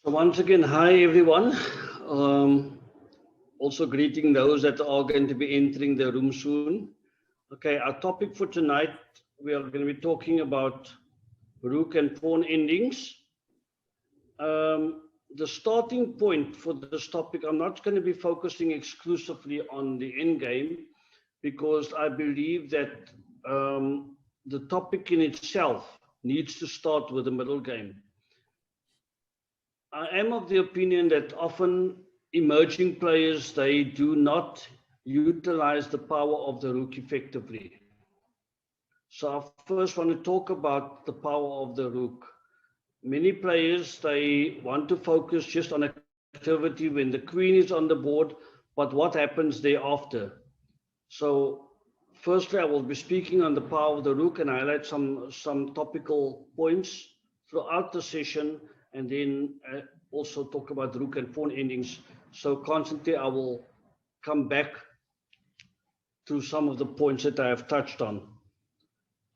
So once again, hi everyone. Also greeting those that are going to be entering the room soon. Okay, our topic for tonight, we are going to be talking about rook and pawn endings. The starting point for this topic, I'm not going to be focusing exclusively on the end game, because I believe that the topic in itself needs to start with the middle game. I am of the opinion that often emerging players, they do not utilize the power of the rook effectively. So I first want to talk about the power of the rook. Many players, they want to focus just on activity when the queen is on the board, but what happens thereafter? So firstly, I will be speaking on the power of the rook and highlight some topical points throughout the session, and then also talk about rook and pawn endings. So constantly I will come back to some of the points that I have touched on.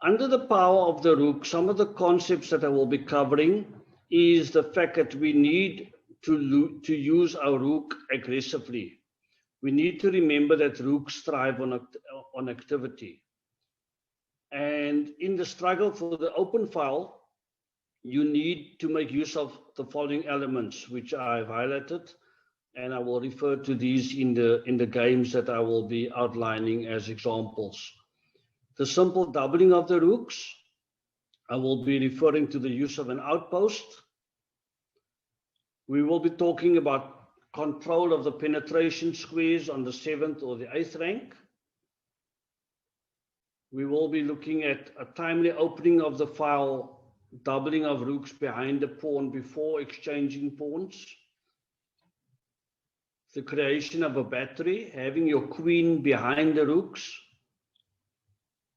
Under the power of the rook, some of the concepts that I will be covering is the fact that we need to use our rook aggressively. We need to remember that rooks thrive on activity. And in the struggle for the open file, you need to make use of the following elements, which I've highlighted, and I will refer to these in the games that I will be outlining as examples. The simple doubling of the rooks, I will be referring to the use of an outpost. We will be talking about control of the penetration squares on the 7th or the 8th rank. We will be looking at a timely opening of the file, doubling of rooks behind the pawn before exchanging pawns. The creation of a battery, having your queen behind the rooks,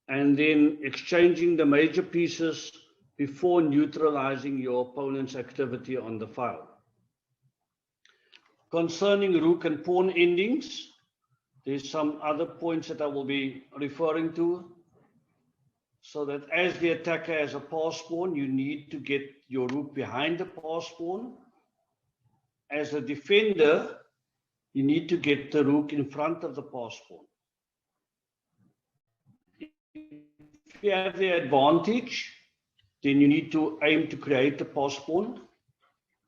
and then exchanging the major pieces before neutralizing your opponent's activity on the file. Concerning rook and pawn endings, there's some other points that I will be referring to. So that as the attacker has a pass pawn, you need to get your rook behind the pass pawn. As a defender, you need to get the rook in front of the pass pawn. If you have the advantage, then you need to aim to create the pass pawn.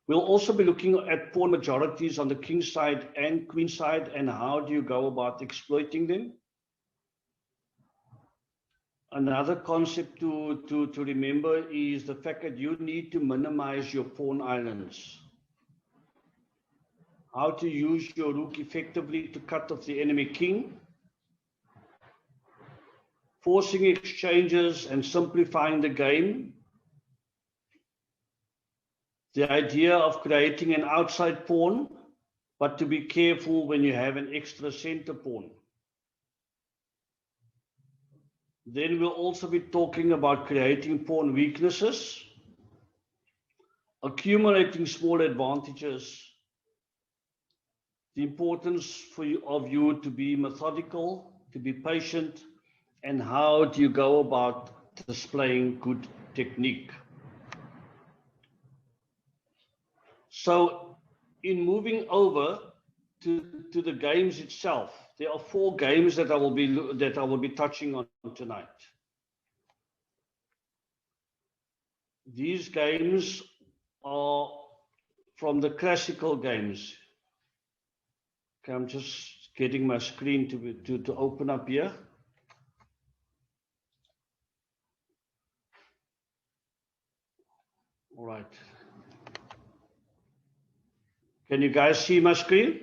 We'll also be looking at pawn majorities on the king side and queen side, and how do you go about exploiting them. Another concept to remember is the fact that you need to minimize your pawn islands. How to use your rook effectively to cut off the enemy king. Forcing exchanges and simplifying the game. The idea of creating an outside pawn, but to be careful when you have an extra center pawn. Then we'll also be talking about creating pawn weaknesses, accumulating small advantages, the importance of you to be methodical, to be patient, and how do you go about displaying good technique. So in moving over to the games itself, there are 4 games that I will be touching on tonight. These games are from the classical games. Okay, I'm just getting my screen to open up here. All right. Can you guys see my screen?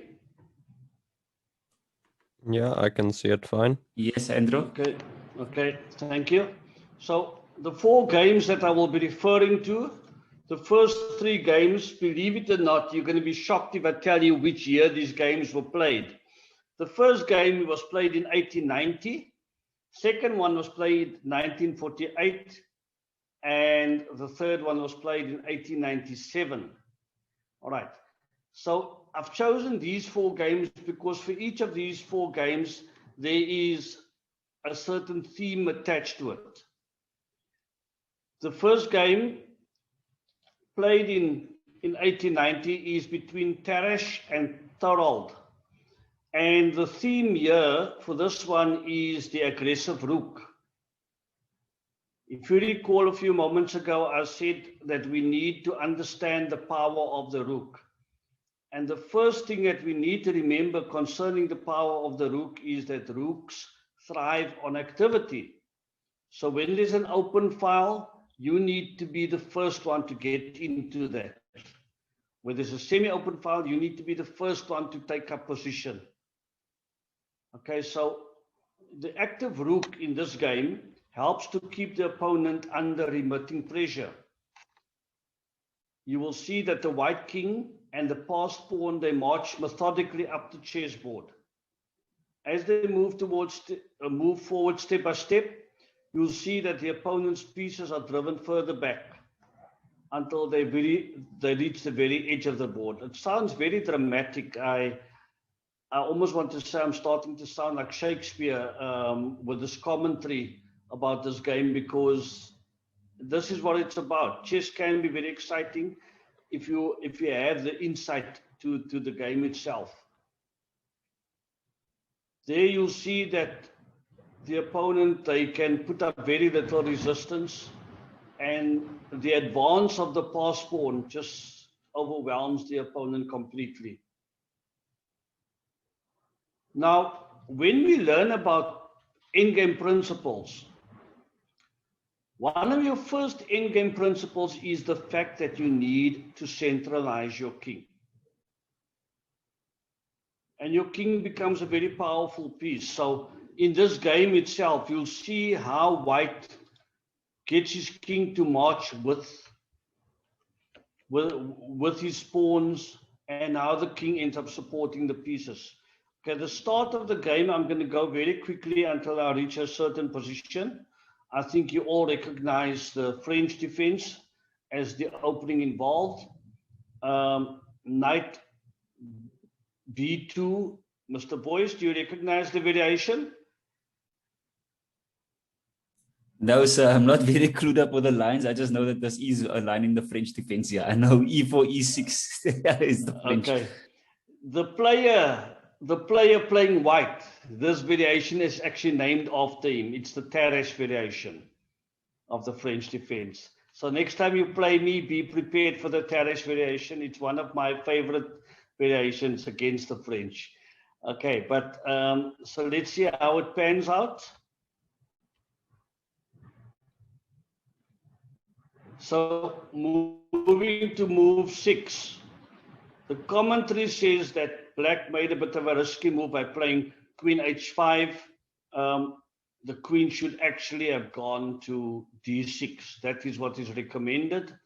Yeah, I can see it fine. Yes, Andrew. Okay, thank you. So the 4 games that I will be referring to, the first 3 games, believe it or not, you're going to be shocked if I tell you which year these games were played. The first game was played in 1890. Second one was played 1948. And the third one was played in 1897. All right. So I've chosen these 4 games because for each of these 4 games, there is a certain theme attached to it. The first game, played in in 1890 is between Tarash and Thorold. And the theme here for this one is the aggressive rook. If you recall a few moments ago, I said that we need to understand the power of the rook. And the first thing that we need to remember concerning the power of the rook is that rooks thrive on activity. So when there's an open file, you need to be the first one to get into that. When there's a semi-open file, you need to be the first one to take up position. Okay, so the active rook in this game helps to keep the opponent under remitting pressure. You will see that the white king and the passed pawn, they march methodically up the chessboard. As they move forward step by step, you'll see that the opponent's pieces are driven further back until they reach the very edge of the board. It sounds very dramatic. I almost want to say I'm starting to sound like Shakespeare with this commentary about this game, because this is what it's about. Chess can be very exciting if you have the insight to the game itself. There you'll see that the opponent, they can put up very little resistance, and the advance of the passed pawn just overwhelms the opponent completely. Now, when we learn about endgame principles, one of your first endgame principles is the fact that you need to centralize your king. And your king becomes a very powerful piece. So in this game itself, you'll see how white gets his king to march with his pawns, and how the king ends up supporting the pieces. Okay, the start of the game, I'm going to go very quickly until I reach a certain position. I think you all recognize the French defense as the opening involved. Knight B2. Mr. Boyce, do you recognize the variation? No, sir, I'm not very clued up with the lines. I just know that this is a line in the French defense here. I know E4, E6 is the French. Okay. The player playing white, this variation is actually named after him. It's the Tarash variation of the French defense. So next time you play me, be prepared for the Tarash variation. It's one of my favorite variations against the French. Okay, but so let's see how it pans out. So moving to move 6. The commentary says that black made a bit of a risky move by playing queen h5. The queen should actually have gone to d6. That is what is recommended.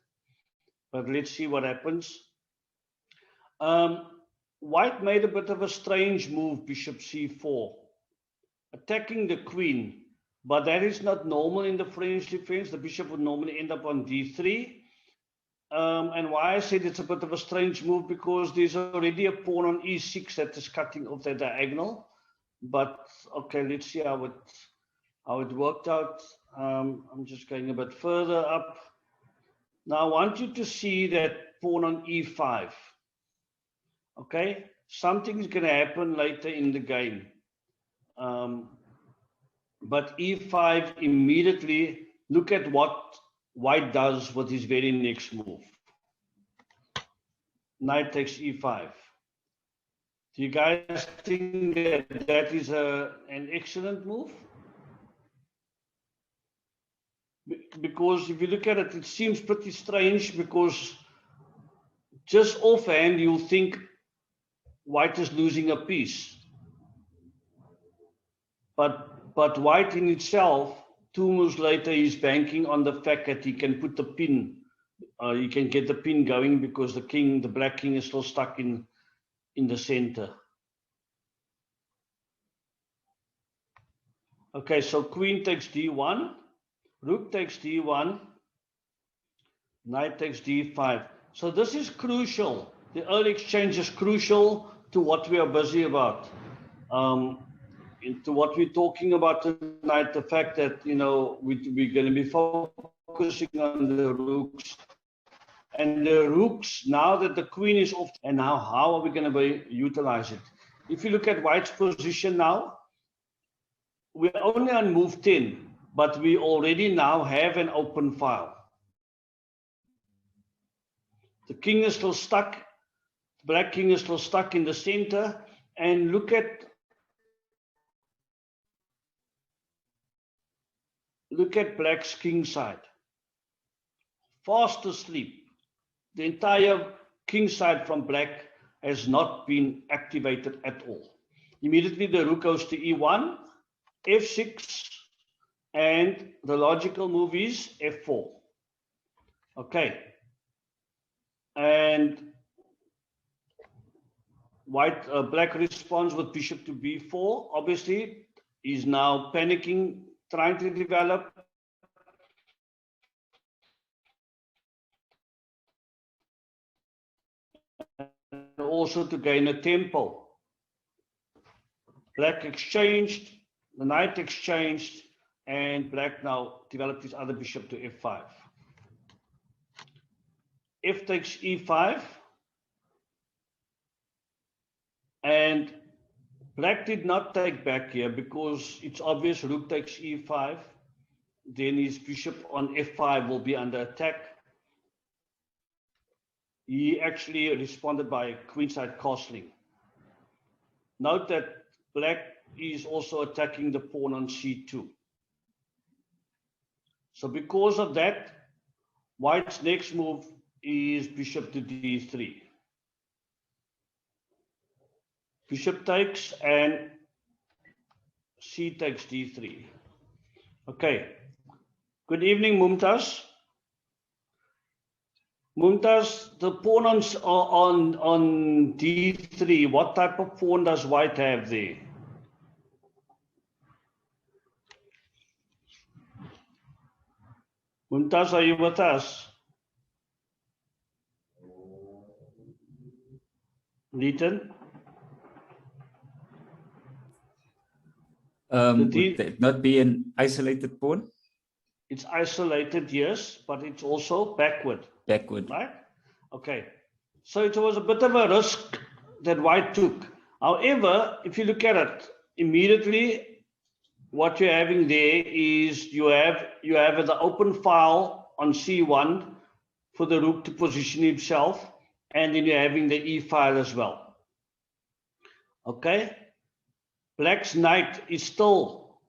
But let's see what happens. White made a bit of a strange move, bishop c4, attacking the queen. But that is not normal in the French defense. The bishop would normally end up on d3. And why I said it's a bit of a strange move, because there's already a pawn on e6 that is cutting off the diagonal. But okay, let's see how it worked out. I'm just going a bit further up. Now I want you to see that pawn on e5. Okay, something is going to happen later in the game. But e5 immediately, look at what white does with his very next move. Knight takes e5. Do you guys think that is an excellent move? Because if you look at it, it seems pretty strange, because just offhand you'll think white is losing a piece. But white in itself, 2 moves later, he's banking on the fact that he can put the pin, he can get the pin going, because the black king is still stuck in the center. Okay, so queen takes d1, rook takes d1, knight takes d5. So this is crucial. The early exchange is crucial to what we are busy about. Into what we're talking about tonight, the fact that, you know, we're going to be focusing on the rooks And the rooks, now that the queen is off, and now how are we going to utilize it? If you look at white's position now, we're only on move 10, but we already now have an open file. The king is still stuck. Black king is still stuck in the center. And look at black's king side. Fast asleep. The entire king side from black has not been activated at all. Immediately the rook goes to e1, f6, and the logical move is f4. Okay. And black responds with bishop to b4. Obviously, he's now panicking, trying to develop. And also to gain a tempo. Black exchanged, the knight exchanged, and black now developed his other bishop to f5. F takes e5. And black did not take back here because it's obvious rook takes e5. Then his bishop on f5 will be under attack. He actually responded by queenside castling. Note that black is also attacking the pawn on c2. So because of that, white's next move is bishop to d3. Bishop takes and c takes d3. Okay. Good evening, Mumtaz. Mumtaz, the pawn on d3, what type of pawn does white have there? Mumtaz, are you with us? Leighton? Would that not be an isolated pawn? It's isolated, yes, but it's also backward. Backward. Right? Okay. So it was a bit of a risk that white took. However, if you look at it, immediately what you're having there is you have the open file on c1 for the rook to position himself, and then you're having the e file as well. Okay? Black's knight is still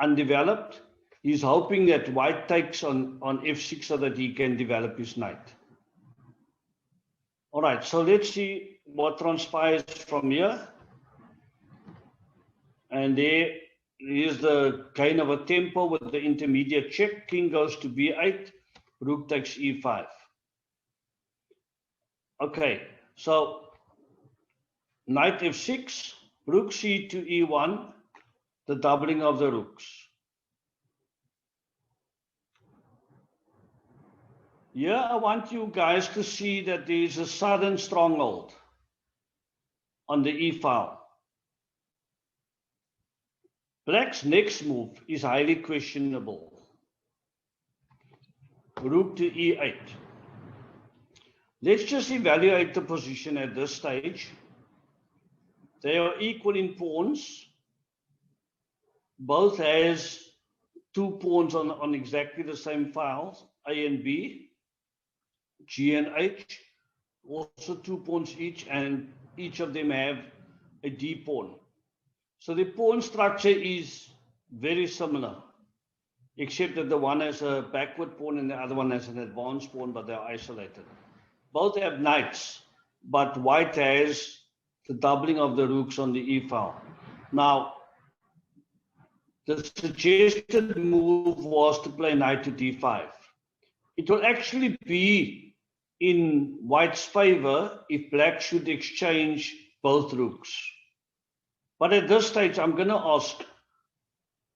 undeveloped. He's hoping that white takes on f6 so that he can develop his knight. All right, so let's see what transpires from here. And there is the gain of a tempo with the intermediate check. King goes to b8, rook takes e5. Okay, so knight f6, rook c to e1, the doubling of the rooks. Here I want you guys to see that there is a sudden stronghold on the e file. Black's next move is highly questionable. Rook to e8. Let's just evaluate the position at this stage. They are equal in pawns. Both has two pawns on exactly the same files, A and B, G and H, also 2 pawns each, and each of them have a D pawn. So the pawn structure is very similar, except that the one has a backward pawn and the other one has an advanced pawn, but they're isolated. Both have knights, but white has the doubling of the rooks on the e file. Now, the suggested move was to play knight to d5. It will actually be in white's favor if black should exchange both rooks. But at this stage, I'm going to ask,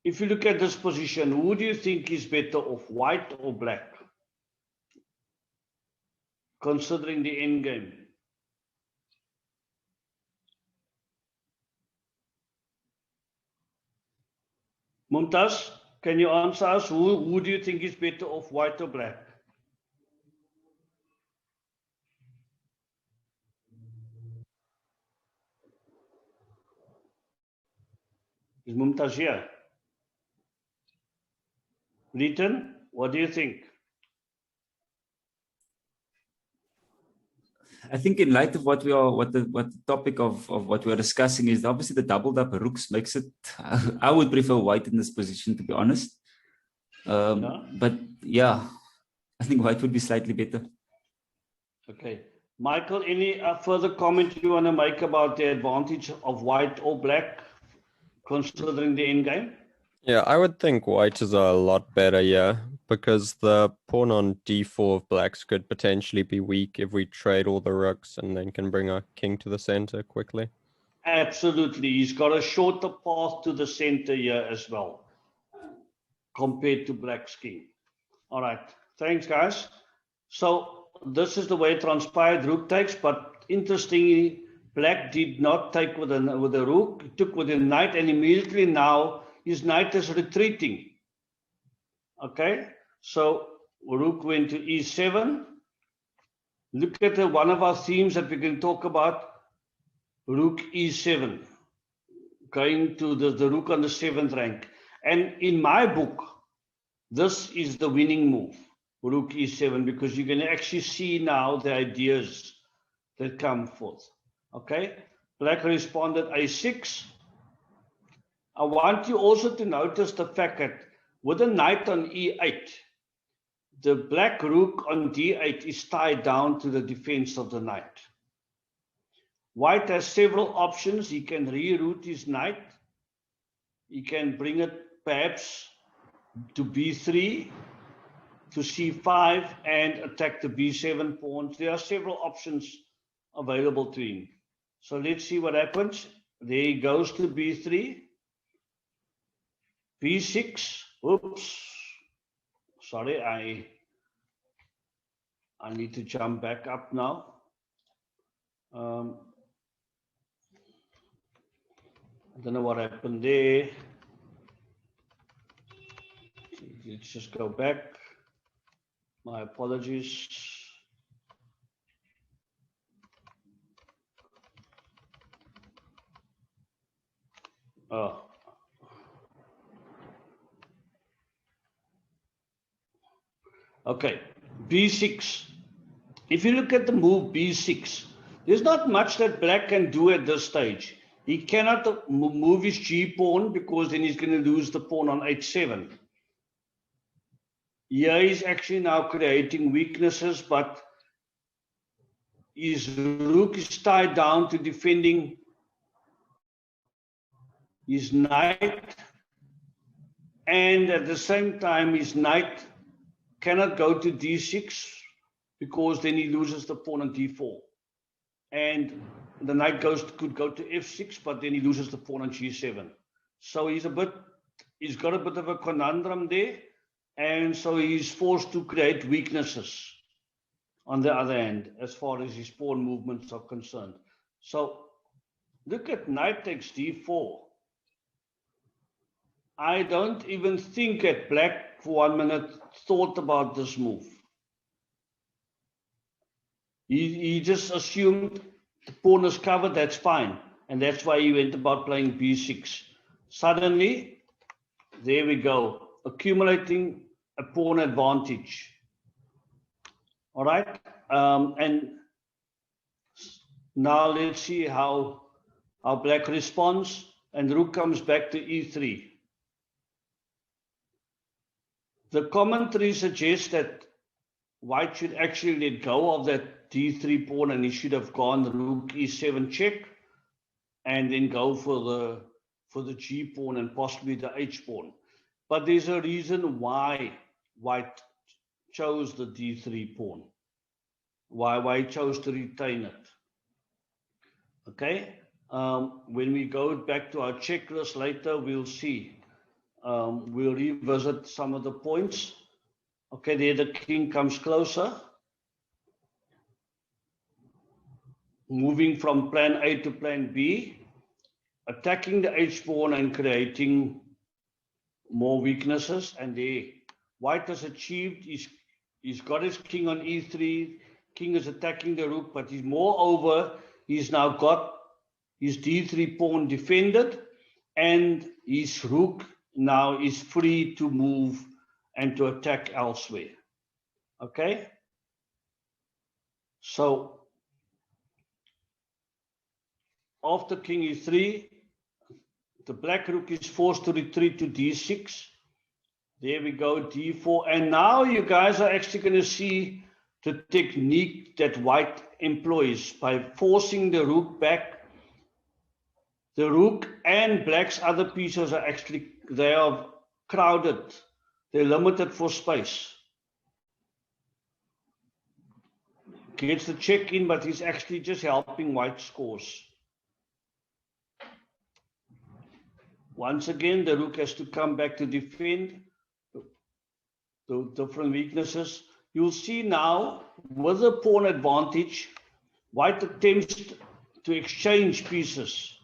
if you look at this position, who do you think is better off, white or black? Considering the endgame. Mumtaz, can you answer us? Who do you think is better off, white or black? Is Mumtaz here? Ritan, what do you think? I think in light of what the topic of what we are discussing is, obviously the doubled up rooks makes it. I would prefer white in this position, to be honest. But yeah, I think white would be slightly better. Okay, Michael, any further comment you want to make about the advantage of white or black, considering the end game? Yeah, I would think white is a lot better, yeah, because the pawn on d4 of blacks could potentially be weak if we trade all the rooks and then can bring our king to the center quickly. Absolutely, he's got a shorter path to the center here as well, compared to black's king. All right, thanks guys. So this is the way it transpired. Rook takes, but interestingly, black did not take with the rook. He took with the knight, and immediately now his knight is retreating. Okay, so rook went to e7. Look at one of our themes that we can talk about. Rook e7, going to the rook on the 7th rank. And in my book, this is the winning move, rook e7, because you can actually see now the ideas that come forth. Okay, black responded a6. I want you also to notice the fact that with the knight on e8, the black rook on d8 is tied down to the defense of the knight. White has several options. He can reroute his knight. He can bring it perhaps to b3, to c5, and attack the b7 pawns. There are several options available to him. So let's see what happens. There he goes to b3. b6. Oops. Sorry, I need to jump back up now. I don't know what happened there. Let's just go back. My apologies. Oh. Okay, b6. If you look at the move b6, there's not much that black can do at this stage. He cannot move his g pawn because then he's going to lose the pawn on h7. Here he's actually now creating weaknesses, but his rook is tied down to defending his knight, and at the same time his knight cannot go to d6 because then he loses the pawn on d4, and the knight could go to f6, but then he loses the pawn on g7. So he's got a bit of a conundrum there, and so he's forced to create weaknesses on the other hand as far as his pawn movements are concerned. So look at knight takes d4. I don't even think that black for 1 minute thought about this move. He just assumed the pawn is covered, that's fine. And that's why he went about playing b6. Suddenly, there we go, accumulating a pawn advantage. All right. And now let's see how black responds. And rook comes back to e3. The commentary suggests that white should actually let go of that d3 pawn, and he should have gone rook e7 check, and then go for the g pawn and possibly the h pawn. But there's a reason why white chose the d3 pawn. Why he chose to retain it. Okay. When we go back to our checklist later, we'll see. We'll revisit some of the points. Okay, there the king comes closer. Moving from plan A to plan B, attacking the h pawn and creating more weaknesses. And there, white has achieved, he's got his king on e3, king is attacking the rook, but moreover, he's now got his d3 pawn defended, and his rook now is free to move and to attack elsewhere. Okay? So after king e3, the black rook is forced to retreat to d6. There we go, d4. And now you guys are actually going to see the technique that white employs by forcing the rook back. The rook and black's other pieces are actually, they are crowded. They're limited for space. Gets the check in, but he's actually just helping white's scores. Once again, the rook has to come back to defend the different weaknesses. You'll see now, with the pawn advantage, white attempts to exchange pieces.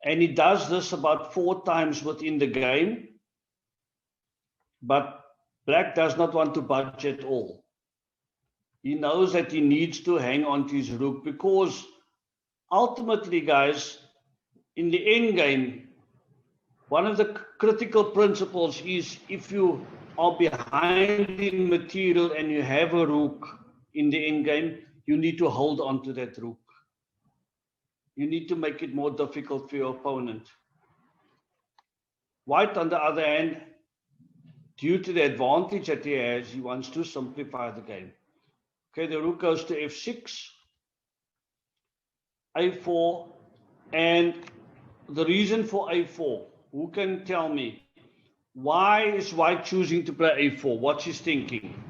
And he does this about 4 times within the game. But black does not want to budge at all. He knows that he needs to hang on to his rook, because ultimately, guys, in the end game, one of the critical principles is if you are behind in material and you have a rook in the end game, you need to hold on to that rook. You need to make it more difficult for your opponent. White, on the other hand, due to the advantage that he has, he wants to simplify the game. Okay, the rook goes to f6, a4, and the reason for a4, who can tell me? Why is white choosing to play a4? What's his thinking?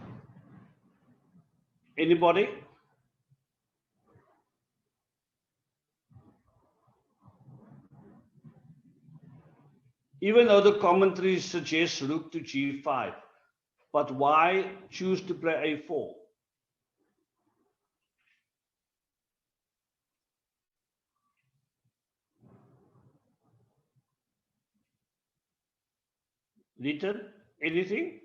Anybody? Even though the commentary suggests rook to g5, but why choose to play a4? Little? Anything?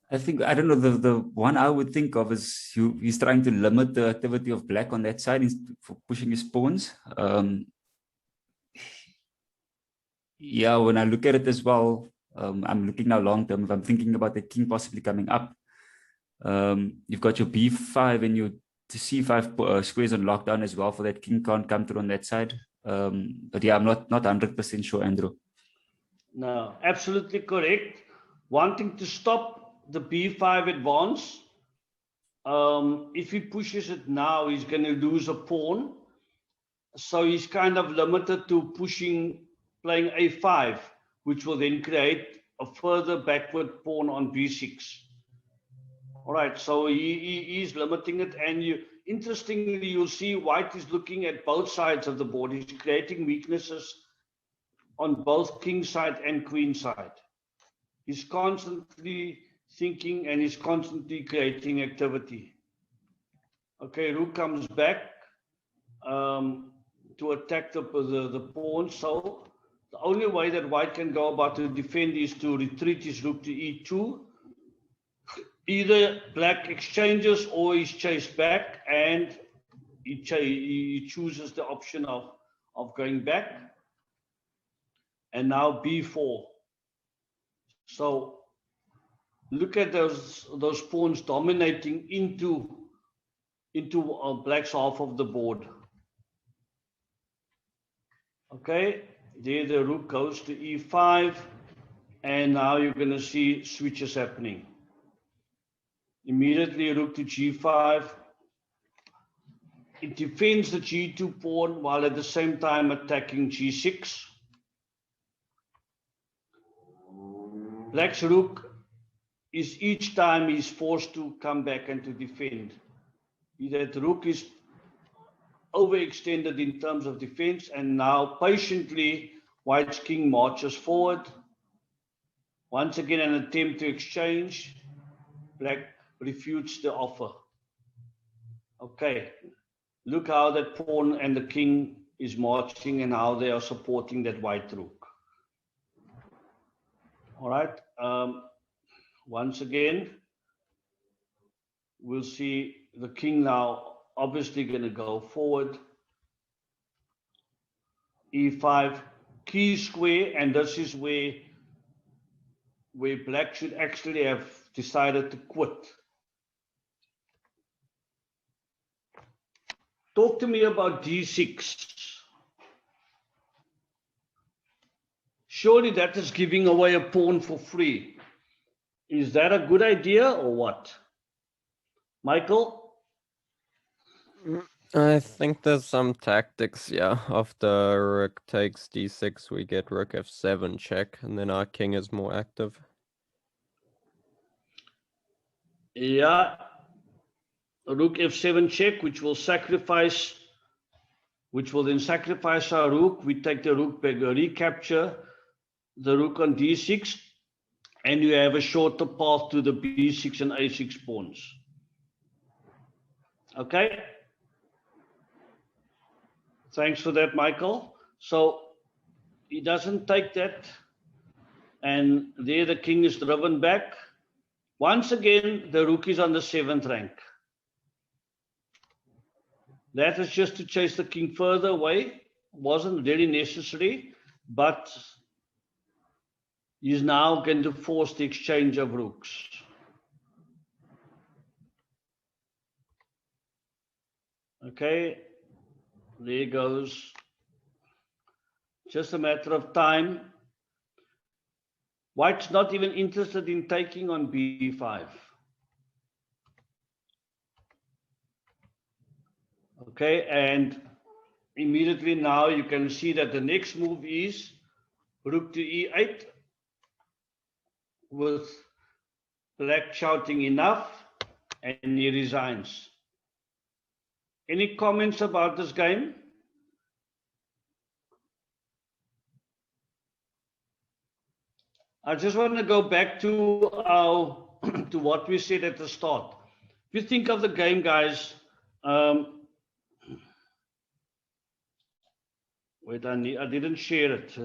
I think, I don't know, the one I would think of is he's trying to limit the activity of black on that side for pushing his pawns. Yeah, when I look at it as well, I'm looking now long term. If I'm thinking about the king possibly coming up, you've got your b5 and your c5 squares on lockdown as well, for that king can't come through on that side. But yeah, I'm not 100% sure, Andrew. No, absolutely correct. Wanting to stop the b5 advance. If he pushes it now, he's going to lose a pawn. So he's kind of limited to playing a5, which will then create a further backward pawn on b6. All right, so he's limiting it. And interestingly, you'll see white is looking at both sides of the board. He's creating weaknesses on both king side and queen side. He's constantly thinking and he's constantly creating activity. Okay, rook comes back to attack the pawn. So the only way that white can go about to defend is to retreat his rook to e2. Either black exchanges or he's chased back, and he chooses the option of going back. And now b4. So look at those pawns dominating into black's half of the board. Okay, there the rook goes to e5, and now you're going to see switches happening. Immediately rook to g5. It defends the g2 pawn while at the same time attacking g6. Black's rook is each time he's forced to come back and to defend. That rook is overextended in terms of defense, and now patiently white's king marches forward. Once again, an attempt to exchange. Black refutes the offer. Okay, look how that pawn and the king is marching and how they are supporting that white rook. All right, once again, we'll see the king now obviously going to go forward. e5, key square, and this is where black should actually have decided to quit. Talk to me about d6. Surely that is giving away a pawn for free. Is that a good idea or what? Michael? I think there's some tactics, yeah. After rook takes d6, we get rook f7 check, and then our king is more active. Yeah. Rook f7 check, which will then sacrifice our rook. We take the rook back, recapture the rook on d6, and you have a shorter path to the b6 and a6 pawns. Okay? Thanks for that, Michael. So he doesn't take that, and there the king is driven back. Once again, the rook is on the 7th rank. That is just to chase the king further away. Wasn't very necessary, but he's now going to force the exchange of rooks. Okay, there goes. Just a matter of time. White's not even interested in taking on b5. Okay, and immediately now you can see that the next move is rook to e8 with black shouting enough, and he resigns. Any comments about this game? I just want to go back to to what we said at the start. If you think of the game, guys, wait, I didn't share it.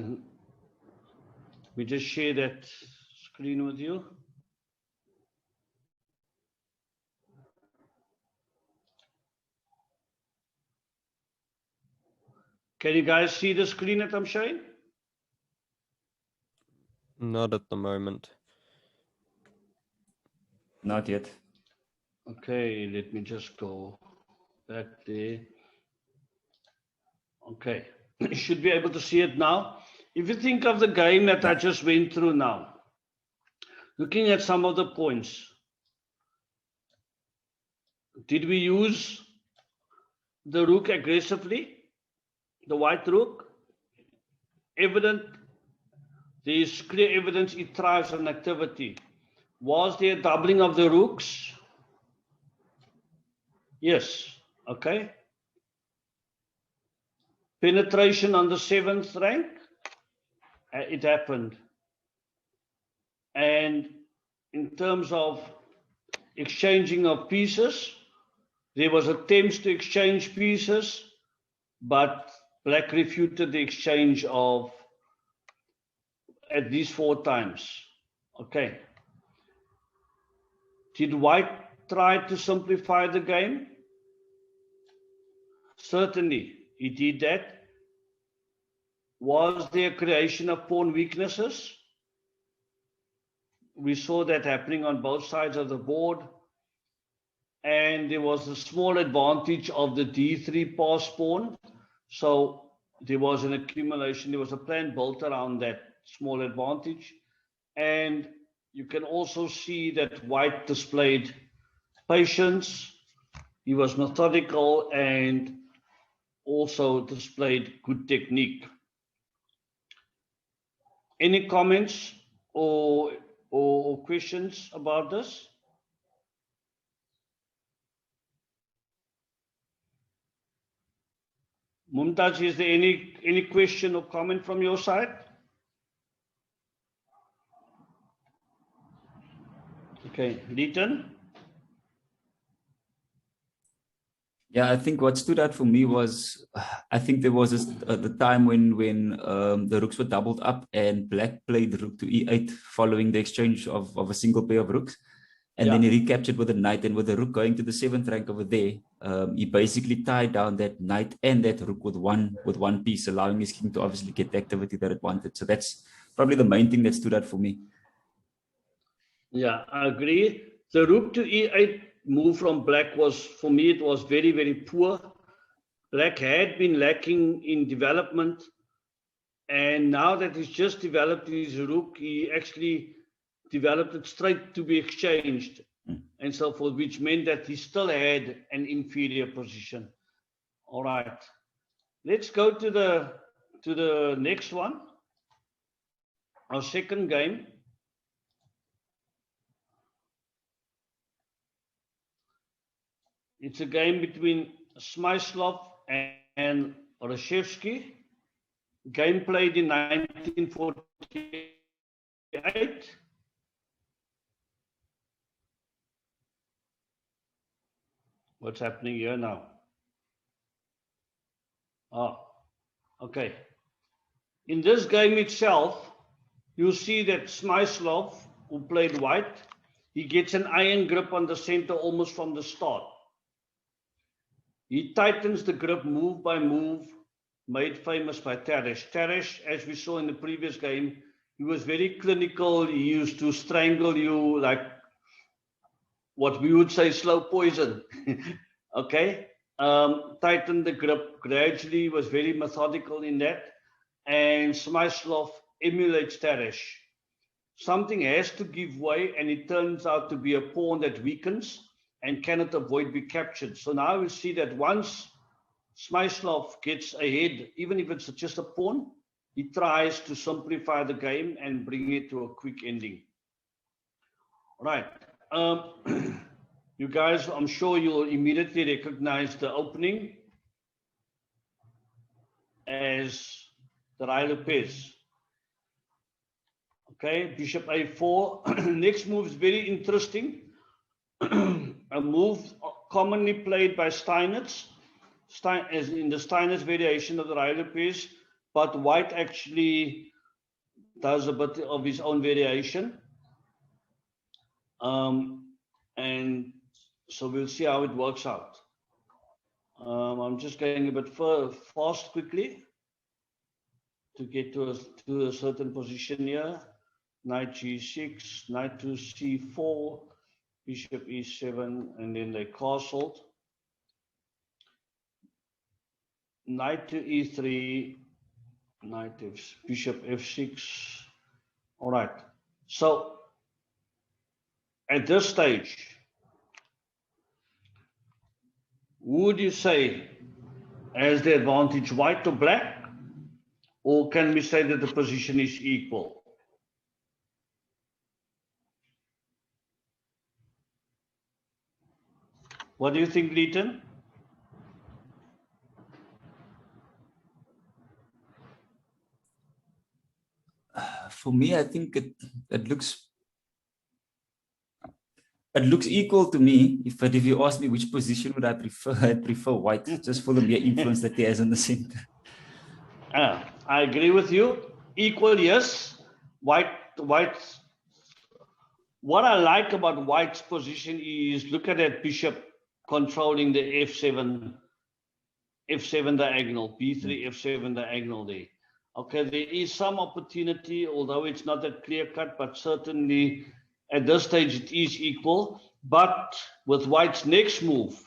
We just share that screen with you. Can you guys see the screen that I'm showing? Not at the moment. Not yet. Okay, let me just go back there. Okay, you should be able to see it now. If you think of the game that I just went through now, looking at some of the points, did we use the rook aggressively? The white rook? Evident, there is clear evidence it thrives on activity. Was there a doubling of the rooks? Yes, okay. Penetration on the 7th rank? It happened. And in terms of exchanging of pieces, there was attempts to exchange pieces, but black refuted the exchange of at least 4 times. Okay. Did white try to simplify the game? Certainly, he did that. Was there creation of pawn weaknesses? We saw that happening on both sides of the board. And there was a small advantage of the d3 pass pawn. So there was an accumulation. There was a plan built around that small advantage. And you can also see that white displayed patience. He was methodical and also displayed good technique. Any comments or questions about this? Mumtaz, is there any question or comment from your side? Okay, Leighton? Yeah, I think what stood out for me was, I think there was the time when the rooks were doubled up and black played rook to e8 following the exchange of a single pair of rooks. And then he recaptured with a knight, and with the rook going to the 7th rank over there, he basically tied down that knight and that rook with one piece, allowing his king to obviously get the activity that it wanted. So that's probably the main thing that stood out for me. Yeah, I agree. The rook to e8 move from black was, for me, it was very, very poor. Black had been lacking in development, and now that he's just developed his rook, he actually developed it straight to be exchanged and so forth, which meant that he still had an inferior position. All right, let's go to the next one, our second game. It's a game between Smyslov and Reshevsky. Game played in 1948. What's happening here now? Oh, okay. In this game itself, you'll see that Smyslov, who played white, he gets an iron grip on the center almost from the start. He tightens the grip move by move, made famous by Tarrasch. Tarrasch, as we saw in the previous game, he was very clinical. He used to strangle you like what we would say slow poison. Okay? Tightened the grip gradually, was very methodical in that. And Smyslov emulates Tarrasch. Something has to give way, and it turns out to be a pawn that weakens and cannot avoid being captured. So now we see that once Smyslov gets ahead, even if it's just a pawn, he tries to simplify the game and bring it to a quick ending. All right. You guys, I'm sure you'll immediately recognize the opening as the Ruy Lopez. Okay, bishop a4. Next move is very interesting. A move commonly played by Steinitz, as in the Steinitz variation of the Ruy Lopez, but white actually does a bit of his own variation. And so we'll see how it works out. I'm just going a bit fast quickly to get to a certain position here. Knight g6, knight to c4, bishop e7, and then they castled. Knight to e3, bishop f6. All right. So at this stage, would you say has the advantage white or black? Or can we say that the position is equal? What do you think, Leighton? For me, I think it looks equal to me. But if you ask me which position would I prefer, I'd prefer white, just for the mere influence that he has on the center. I agree with you. Equal, yes. White. What I like about white's position is look at that bishop controlling the f7 diagonal, b3, f7 diagonal there. Okay, there is some opportunity, although it's not that clear cut, but certainly at this stage it is equal. But with white's next move,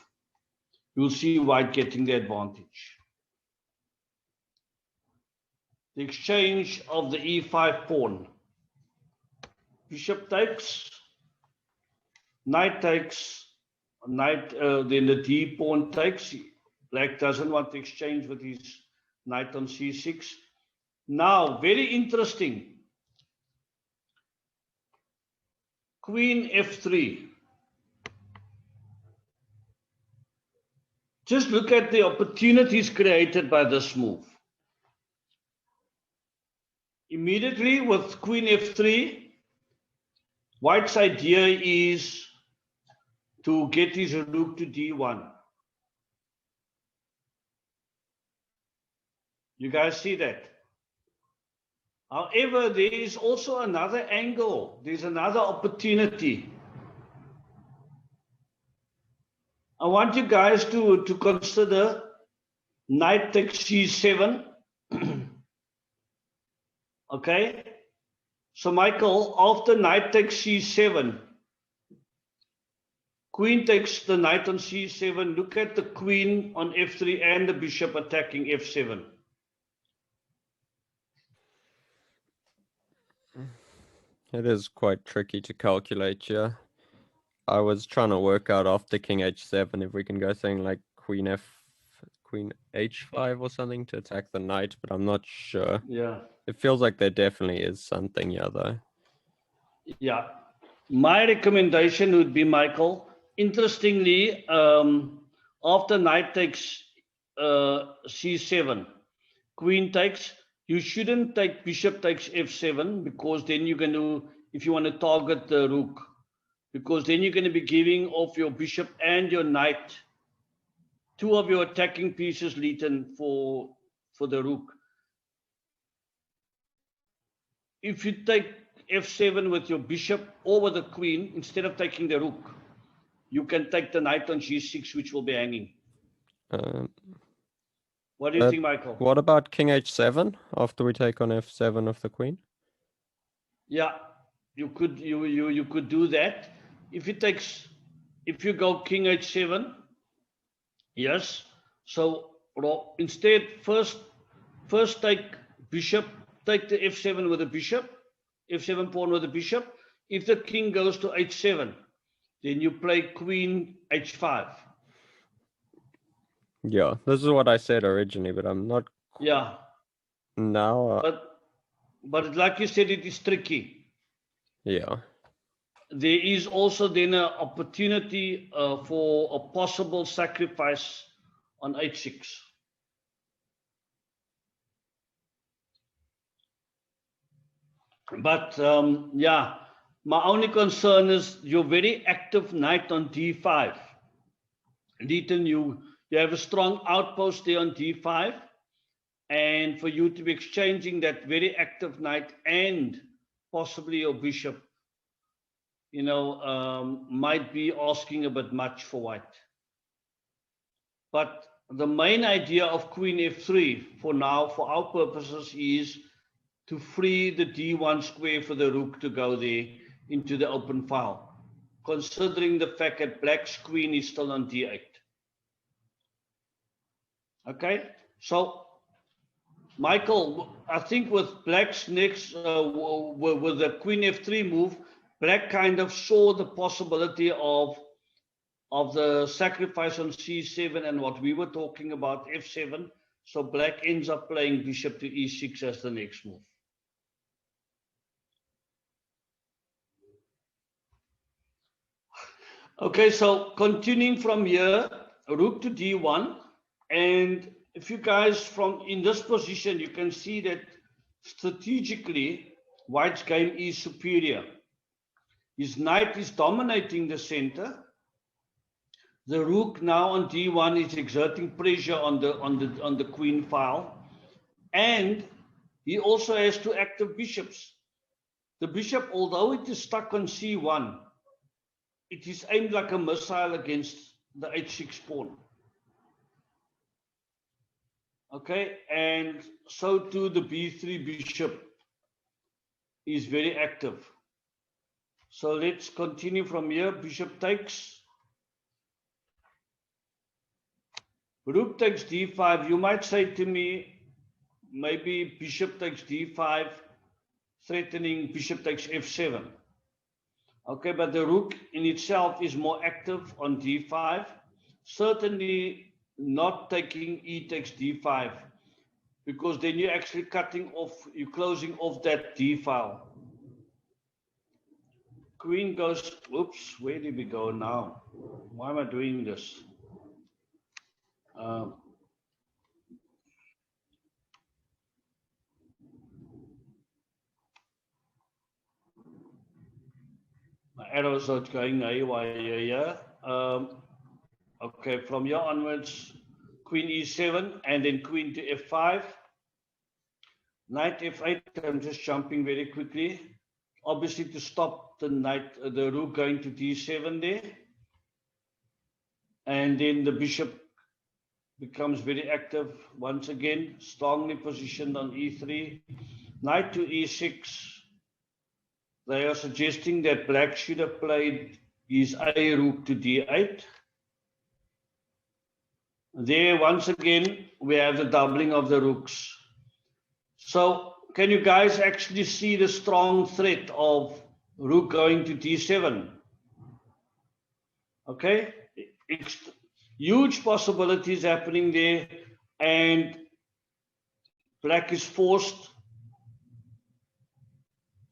you'll see white getting the advantage. The exchange of the e5 pawn. Bishop takes, knight takes, knight, then the d pawn takes. Black doesn't want to exchange with his knight on c6. Now, very interesting. Queen f3. Just look at the opportunities created by this move. Immediately with queen f3, white's idea is to get his rook to d1. You guys see that? However, there is also another angle. There's another opportunity. I want you guys to consider knight takes c7. Okay. So Michael, after knight takes c7, queen takes the knight on c7. Look at the queen on f3 and the bishop attacking f7. It is quite tricky to calculate, yeah. I was trying to work out after king h7 if we can go something like queen h5 or something to attack the knight, but I'm not sure. Yeah. It feels like there definitely is something, yeah, though. Yeah. My recommendation would be, Michael, interestingly, after knight takes c7, queen takes, you shouldn't take bishop takes f7, because then you're going to, if you want to target the rook, because then you're going to be giving off your bishop and your knight, two of your attacking pieces, Leighton, for the rook. If you take f7 with your bishop or with the queen, instead of taking the rook, you can take the knight on g6, which will be hanging. What do you think, Michael? What about king h7 after we take on f7 of the queen? Yeah, you could do that. If you go king h7, yes. So instead, first take bishop, take the f7 with the bishop, f7 pawn with the bishop. If the king goes to h7, then you play queen h5. Yeah, this is what I said originally, but I'm not. Yeah. Now. But like you said, it is tricky. Yeah. There is also then an opportunity for a possible sacrifice on h6. But yeah, my only concern is your very active knight on d5. Leighton, you have a strong outpost there on d5, and for you to be exchanging that very active knight and possibly your bishop, might be asking a bit much for white. But the main idea of queen f3 for now, for our purposes, is to free the d1 square for the rook to go there into the open file, considering the fact that black's queen is still on d8. Okay, so Michael, I think with black's next, with the queen f3 move, black kind of saw the possibility of the sacrifice on c7 and what we were talking about, f7. So black ends up playing bishop to e6 as the next move. Okay, so continuing from here, rook to d1. And if you guys in this position, you can see that strategically, white's game is superior. His knight is dominating the center. The rook now on d1 is exerting pressure on the queen file, and he also has two active bishops. The bishop, although it is stuck on c1, it is aimed like a missile against the h6 pawn. Okay, and so too the b3 bishop is very active. So let's continue from here. Bishop takes. Rook takes d5. You might say to me, maybe bishop takes d5, threatening bishop takes f7. Okay, but the rook in itself is more active on d5. Certainly not taking e takes d5, because then you're actually cutting off, you're closing off that d file. Queen goes, oops, where did we go now? Why am I doing this? My arrows are going haywire here. Okay, from here onwards, queen e7 and then queen to f5. Knight f8, I'm just jumping very quickly. Obviously to stop the rook going to d7 there. And then the bishop becomes very active once again, strongly positioned on e3. Knight to e6. They are suggesting that black should have played his A rook to d8. There, once again, we have the doubling of the rooks. So, can you guys actually see the strong threat of rook going to d7? Okay, huge possibilities happening there, and black is forced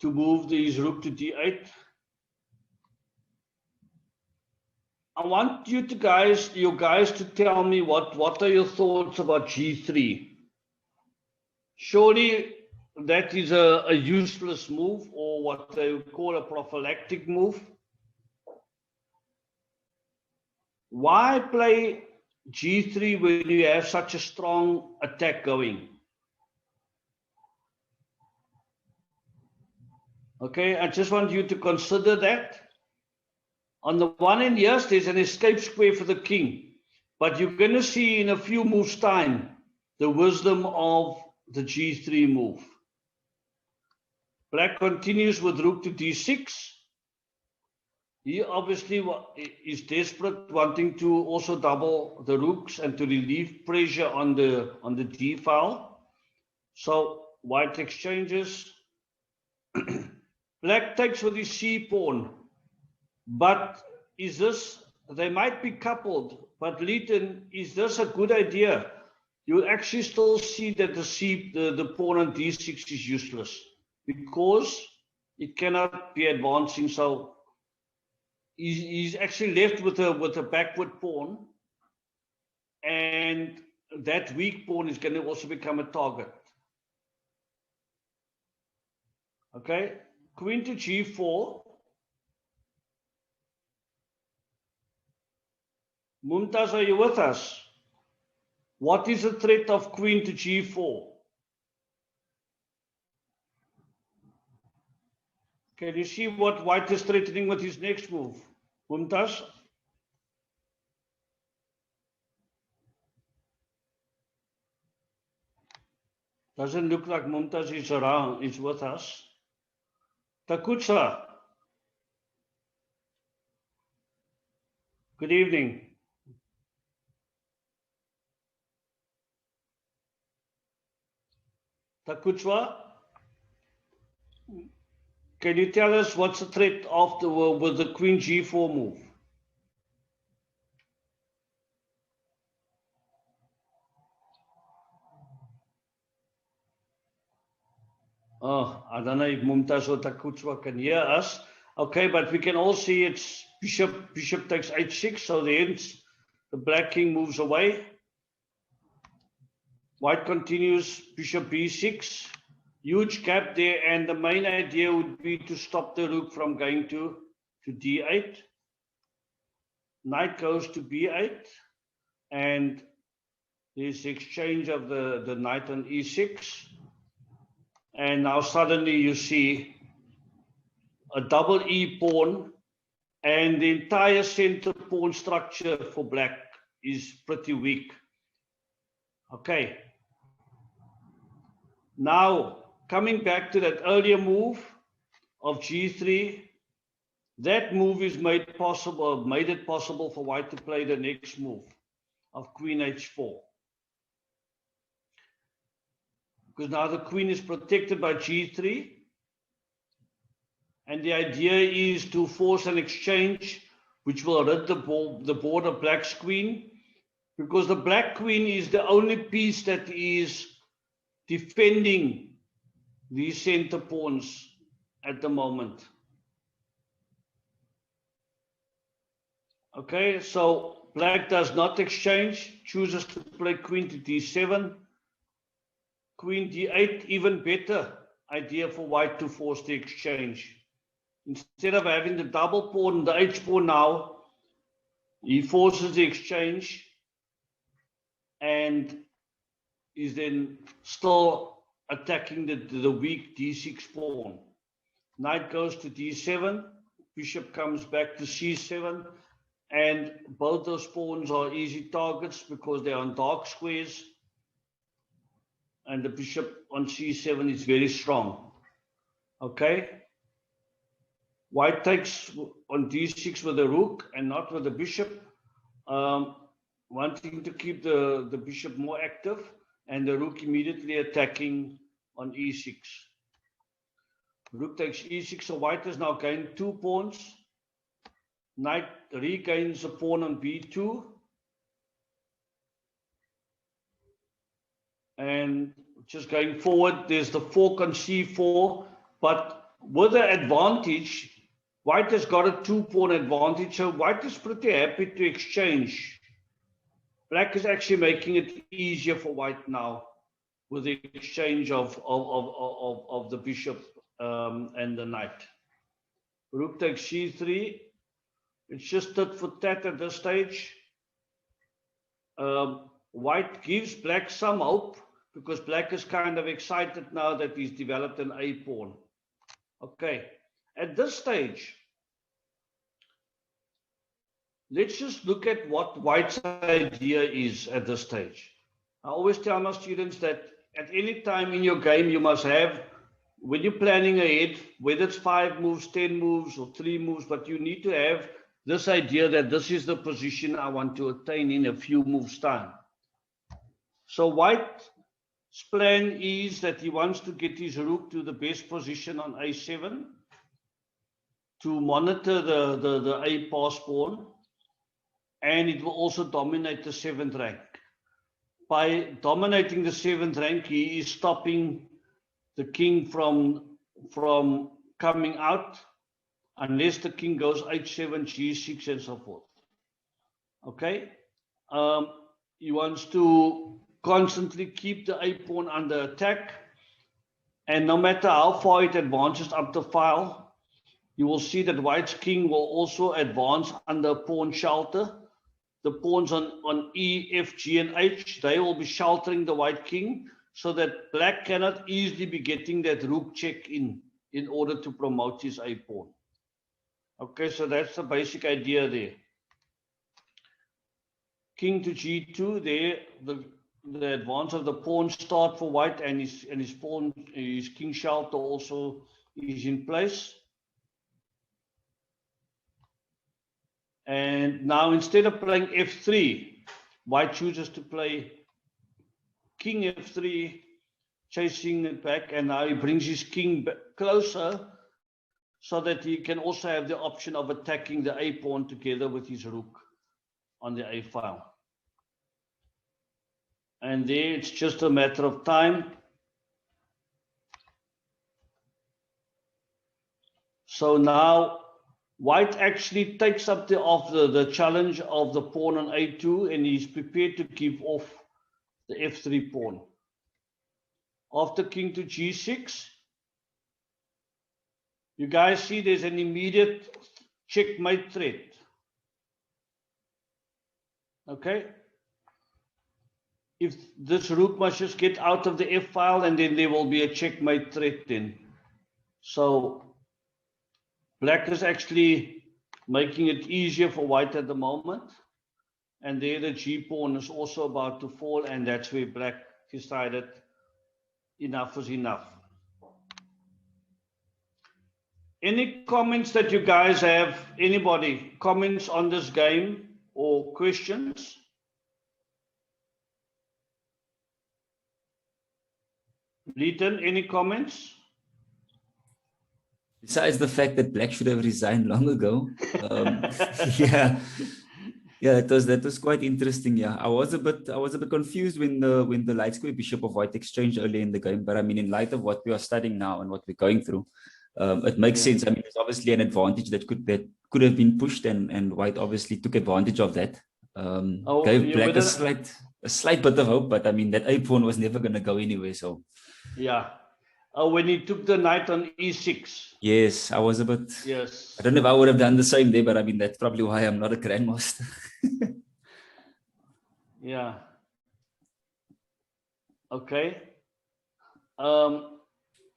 to move his rook to d8. I want you guys to tell me what are your thoughts about g3? Surely that is a useless move, or what they would call a prophylactic move. Why play g3 when you have such a strong attack going? Okay, I just want you to consider that. On the one hand, yes, there's an escape square for the king, but you're going to see in a few moves' time the wisdom of the g3 move. Black continues with rook to d6. He obviously is desperate, wanting to also double the rooks and to relieve pressure on the d file. So white exchanges. Black takes with his c pawn. But is this, they might be coupled, but Leighton, is this a good idea? You'll actually still see that the pawn on d6 is useless because it cannot be advancing. So he's actually left with a backward pawn, and that weak pawn is going to also become a target. Okay, queen to g4. Mumtaz, are you with us? What is the threat of queen to g4? Can you see what white is threatening with his next move? Mumtaz? Doesn't look like Mumtaz is around, is with us. Takutsa. Good evening. Takutswa, can you tell us what's the threat of with the queen g4 move? Oh, I don't know if Mumtaz or Takutswa can hear us. Okay, but we can all see it's bishop takes h6, so hence the black king moves away. White continues bishop b6. Huge gap there, and the main idea would be to stop the rook from going to d8. Knight goes to b8, and there's the exchange of the knight on e6. And now suddenly you see a double e pawn, and the entire center pawn structure for black is pretty weak. Okay. Now, coming back to that earlier move of g3, that move is made it possible for white to play the next move of queen h4. Because now the queen is protected by g3, and the idea is to force an exchange which will rid the board of black's queen, because the black queen is the only piece that is defending these center pawns at the moment. Okay, so black does not exchange, chooses to play queen to d7. Queen d8, even better idea for white to force the exchange. Instead of having the double pawn, the h pawn now, he forces the exchange and is then still attacking the weak d6 pawn. Knight goes to d7, bishop comes back to c7, And both those pawns are easy targets because they're on dark squares. And the bishop on c7 is very strong. Okay. White takes on d6 with the rook and not with the bishop. Wanting to keep the bishop more active, and the rook immediately attacking on e6. Rook takes e6, so white has now gained 2 pawns. Knight regains a pawn on b2. And just going forward, there's the fork on c4, but with the advantage, white has got a 2-pawn advantage, so white is pretty happy to exchange. Black is actually making it easier for white now with the exchange of the bishop and the knight. Rook takes c3. It's just tit for tat at this stage. White gives black some hope because black is kind of excited now that he's developed an A pawn. Okay, at this stage, let's just look at what white's idea is at this stage. I always tell my students that at any time in your game, you must have, when you're planning ahead, whether it's 5 moves, 10 moves, or 3 moves, but you need to have this idea that this is the position I want to attain in a few moves' time. So white's plan is that he wants to get his rook to the best position on a7 to monitor the A pass pawn, and it will also dominate the 7th rank. By dominating the 7th rank, he is stopping the king from coming out unless the king goes h7, g6, and so forth. Okay? He wants to constantly keep the A pawn under attack, and no matter how far it advances up the file, you will see that white's king will also advance under pawn shelter. The pawns on E, F, G, and H, they will be sheltering the white king so that black cannot easily be getting that rook check in order to promote his A pawn. Okay, so that's the basic idea there. King to G2, there the advance of the pawn start for white, and his king shelter also is in place. And now instead of playing f3, white chooses to play king f3, chasing it back, and now he brings his king back closer so that he can also have the option of attacking the A pawn together with his rook on the A file. And there it's just a matter of time. So now white actually takes up the challenge of the pawn on a2, and he's prepared to give off the f3 pawn. After king to g6, you guys see there's an immediate checkmate threat. Okay? If this rook must just get out of the f file, and then there will be a checkmate threat then. So black is actually making it easier for white at the moment. And there the G pawn is also about to fall, and that's where black decided enough is enough. Any comments that you guys have? Anybody? Comments on this game or questions? Leighton, any comments? Besides the fact that black should have resigned long ago, yeah, that was quite interesting. Yeah, I was a bit confused when the light square bishop of white exchanged early in the game. But I mean, in light of what we are studying now and what we're going through, it makes sense. I mean, there's obviously an advantage that could have been pushed, and white obviously took advantage of that. Gave black a slight bit of hope, but I mean that A pawn was never going to go anywhere. So yeah. When he took the knight on e6. Yes, I was a bit. Yes. I don't know if I would have done the same there, but I mean, that's probably why I'm not a grandmaster. Yeah. Okay.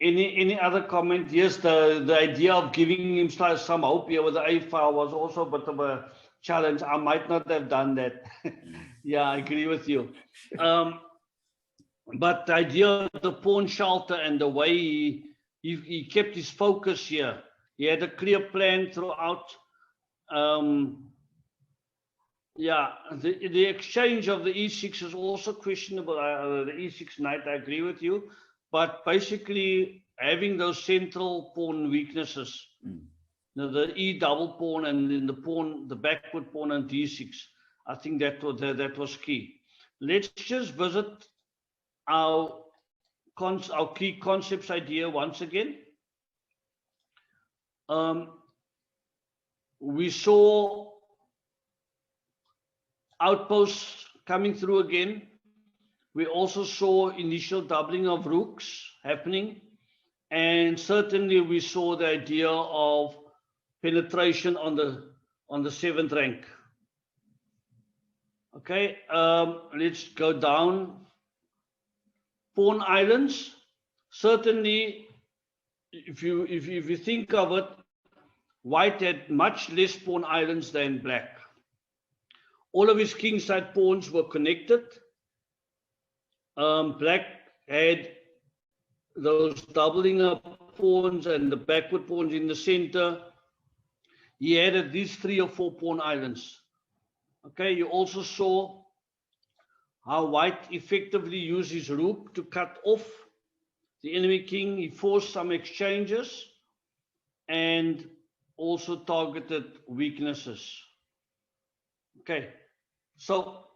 Any other comment? Yes, the idea of giving him some hope here with the A file was also a bit of a challenge. I might not have done that. Yeah, I agree with you. But the idea of the pawn shelter and the way he kept his focus here, he had a clear plan throughout. Yeah, the exchange of the e6 is also questionable. The e6 knight, I agree with you. But basically, having those central pawn weaknesses, the e double pawn and then the backward pawn on d6, I think that was key. Let's just visit our key concepts idea once again. We saw outposts coming through again. We also saw initial doubling of rooks happening. And certainly we saw the idea of penetration on the 7th rank. Okay, let's go down. Pawn islands. Certainly, if you think of it, white had much less pawn islands than black. All of his kingside pawns were connected. Black had those doubling up pawns and the backward pawns in the center. He had at least 3 or 4 pawn islands. Okay, you also saw how white effectively used his rook to cut off the enemy king. He forced some exchanges and also targeted weaknesses. Okay, so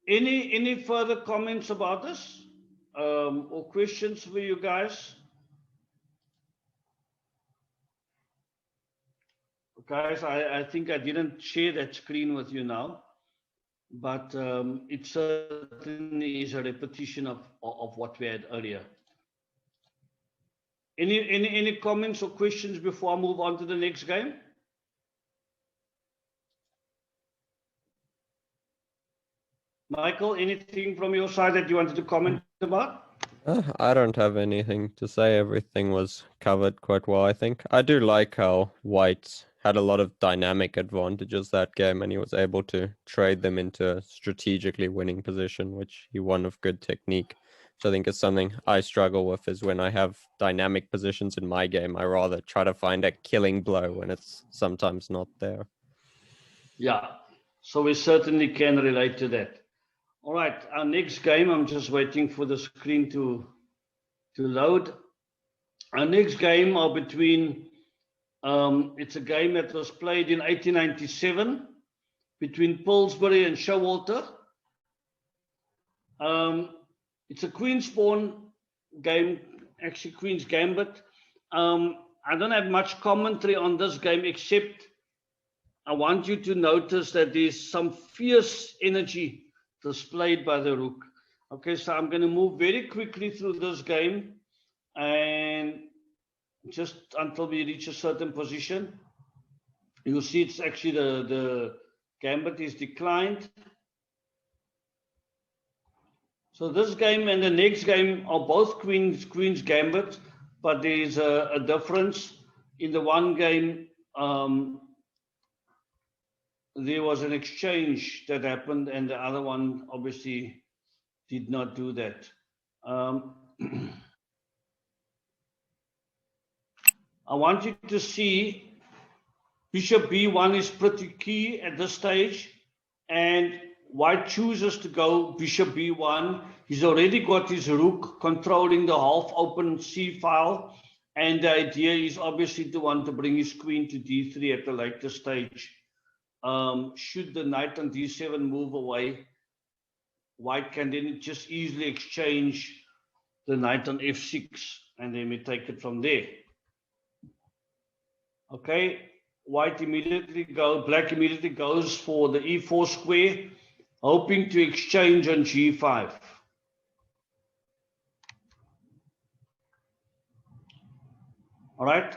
any further comments about this or questions for you guys? Guys, I think I didn't share that screen with you now, but it certainly is a repetition of what we had earlier. Any comments or questions before I move on to the next game? Michael, anything from your side that you wanted to comment about? I don't have anything to say. Everything was covered quite well, I think. I do like how white had a lot of dynamic advantages that game, and he was able to trade them into a strategically winning position, which he won with good technique. So I think it's something I struggle with, is when I have dynamic positions in my game, I rather try to find a killing blow when it's sometimes not there. Yeah, so we certainly can relate to that. All right, our next game, I'm just waiting for the screen to load. Our next game are between, it's a game that was played in 1897 between Pillsbury and Showalter. It's a Queen's Pawn game, actually Queen's Gambit. I don't have much commentary on this game, except I want you to notice that there's some fierce energy displayed by the rook. Okay, so I'm going to move very quickly through this game, and just until we reach a certain position. You'll see it's actually the gambit is declined. So this game and the next game are both Queen's Gambit, but there's a difference. In the one game, there was an exchange that happened, and the other one obviously did not do that. I want you to see Bishop B1 is pretty key at this stage, and white chooses to go Bishop B1. He's already got his rook controlling the half open C file, and the idea is obviously to want to bring his queen to D3 at a later stage. Should the knight on D7 move away, white can then just easily exchange the knight on F6, and then we take it from there. Okay, black immediately goes for the E4 square, hoping to exchange on G5. All right,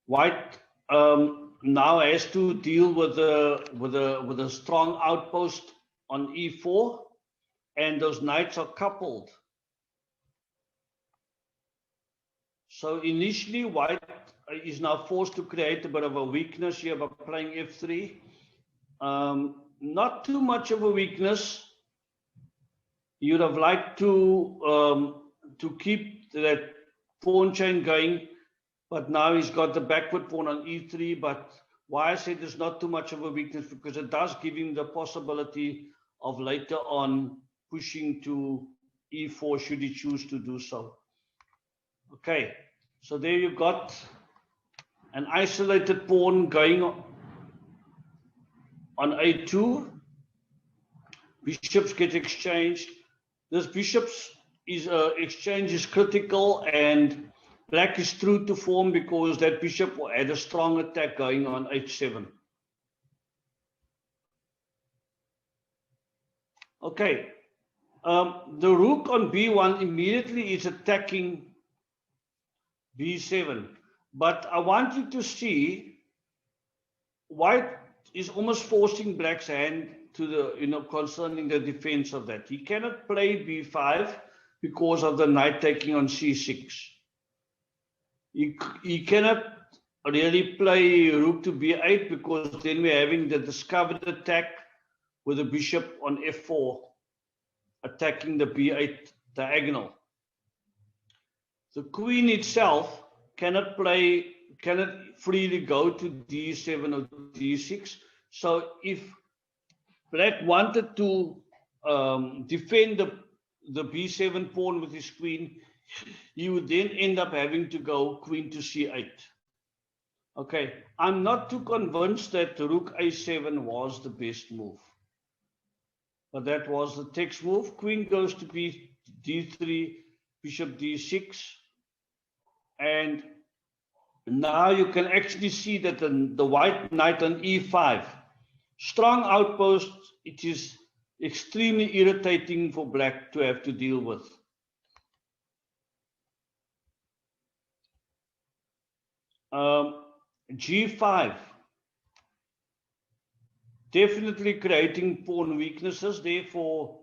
white now has to deal with a strong outpost on E4, and those knights are coupled. So initially, white is now forced to create a bit of a weakness here by playing f3. Not too much of a weakness. You'd have liked to keep that pawn chain going, but now he's got the backward pawn on e3. But why I said there's not too much of a weakness, because it does give him the possibility of later on pushing to e4 should he choose to do so. Okay, so there you've got an isolated pawn going on a2. Bishops get exchanged. This bishop's exchange is critical, and black is true to form because that bishop had a strong attack going on h7. Okay, the rook on b1 immediately is attacking b7, but I want you to see white is almost forcing black's hand to the, concerning the defense of that. He cannot play b5 because of the knight taking on c6. He cannot really play rook to b8 because then we're having the discovered attack with the bishop on f4 attacking the b8 diagonal. The queen itself cannot freely go to d7 or d6. So if black wanted to defend the b7 pawn with his queen, he would then end up having to go queen to c8. Okay, I'm not too convinced that rook a7 was the best move, but that was the text move. Queen goes to d3, bishop d6, and now you can actually see that the white knight on e5, strong outpost. It is extremely irritating for black to have to deal with. G5, definitely creating pawn weaknesses there for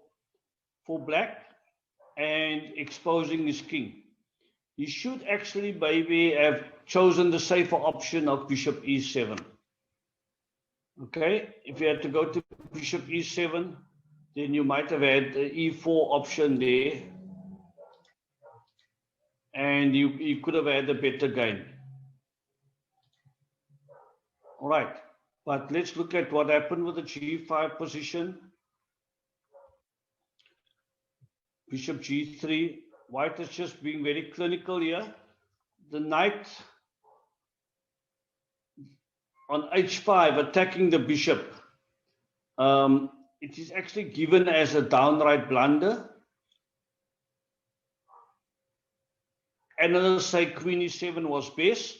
black and exposing his king. He should actually maybe have chosen the safer option of bishop e7. Okay, if you had to go to bishop e7, then you might have had the e4 option there, and you could have had a better game. All right, but let's look at what happened with the g5 position. Bishop g3. White is just being very clinical here. The knight on h5 attacking the bishop. It is actually given as a downright blunder. Analysts say queen e7 was best,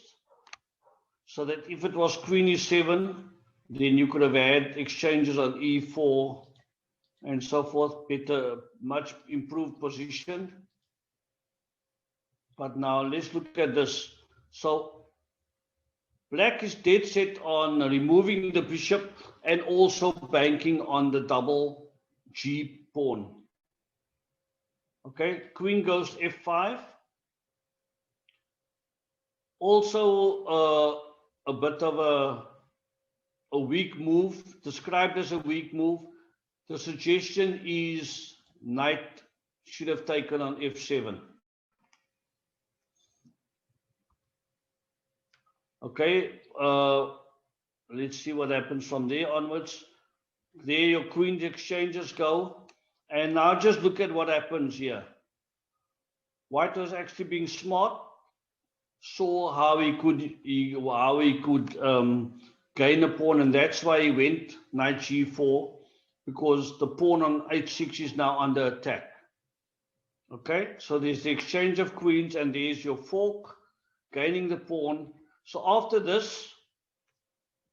so that if it was queen e7, then you could have had exchanges on e4 and so forth, better, much improved position. But now let's look at this. So black is dead set on removing the bishop and also banking on the double G pawn. Okay, queen goes f5. Also a bit of a weak move, described as a weak move. The suggestion is knight should have taken on f7. Okay, let's see what happens from there onwards. There your queen exchanges go. And now just look at what happens here. White was actually being smart, saw how he could gain a pawn, and that's why he went knight g4, because the pawn on h6 is now under attack. Okay, so there's the exchange of queens, and there's your fork gaining the pawn. So after this,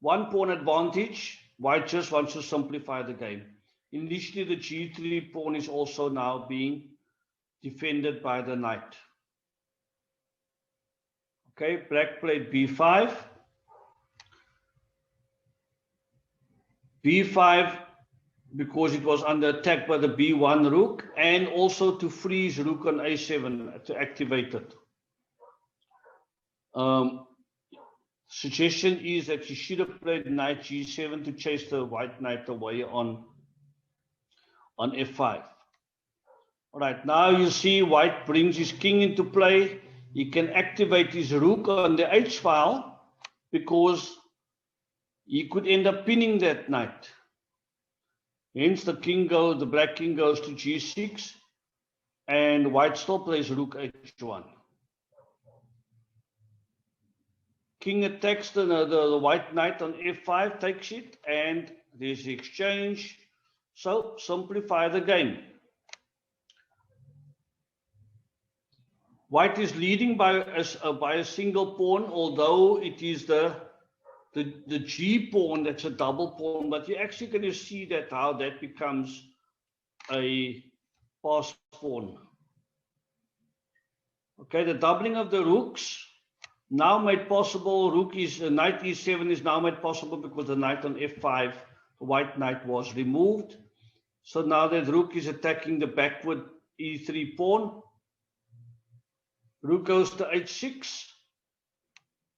one pawn advantage, white just wants to simplify the game. Initially, the g3 pawn is also now being defended by the knight. Okay, black played b5. b5 because it was under attack by the b1 rook, and also to freeze rook on a7 to activate it. Suggestion is that you should have played knight g7 to chase the white knight away on f5. All right, now you see white brings his king into play. He can activate his rook on the h file because he could end up pinning that knight. Hence the black king goes to g6, and white still plays rook h1. King attacks the white knight on f5, takes it, and there's the exchange. So simplify the game. White is leading by a single pawn, although it is the G pawn that's a double pawn, but you're actually going to see that how that becomes a pass pawn. Okay, the doubling of the rooks now made possible. Knight e7 is now made possible because the knight on f5, the white knight, was removed. So now that rook is attacking the backward e3 pawn. Rook goes to h6.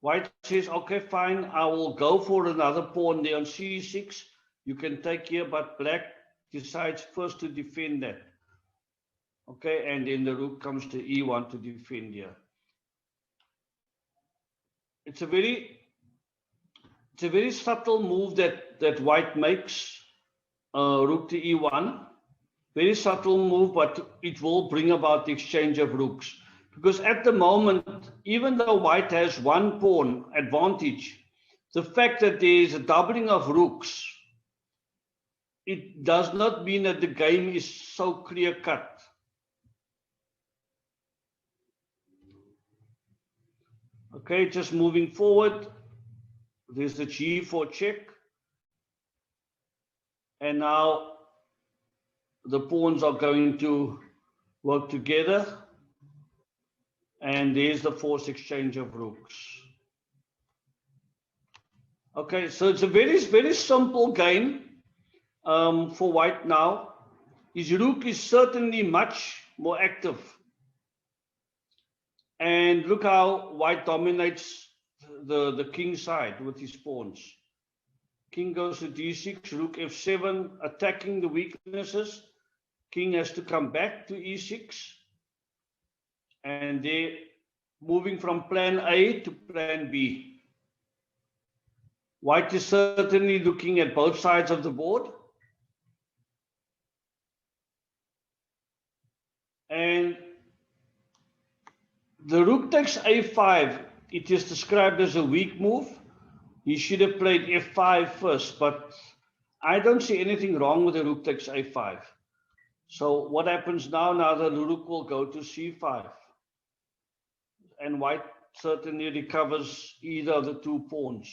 White says, okay, fine, I will go for another pawn there on c6. You can take here, but black decides first to defend that. Okay, and then the rook comes to e1 to defend here. It's a very subtle move that white makes, rook to e1. Very subtle move, but it will bring about the exchange of rooks. Because at the moment, even though white has one pawn advantage, the fact that there is a doubling of rooks, it does not mean that the game is so clear-cut. Okay, just moving forward, there's the g4 check. And now the pawns are going to work together. And there's the forced exchange of rooks. Okay, so it's a very, very simple game for white now. His rook is certainly much more active. And look how white dominates the king side with his pawns. King goes to d6, rook f7, attacking the weaknesses. King has to come back to e6. And they're moving from plan A to plan B. White is certainly looking at both sides of the board. And the rook takes a5. It is described as a weak move. He should have played f5 first, but I don't see anything wrong with the rook takes a5. So what happens now? Now the rook will go to c5. And white certainly recovers either of the two pawns.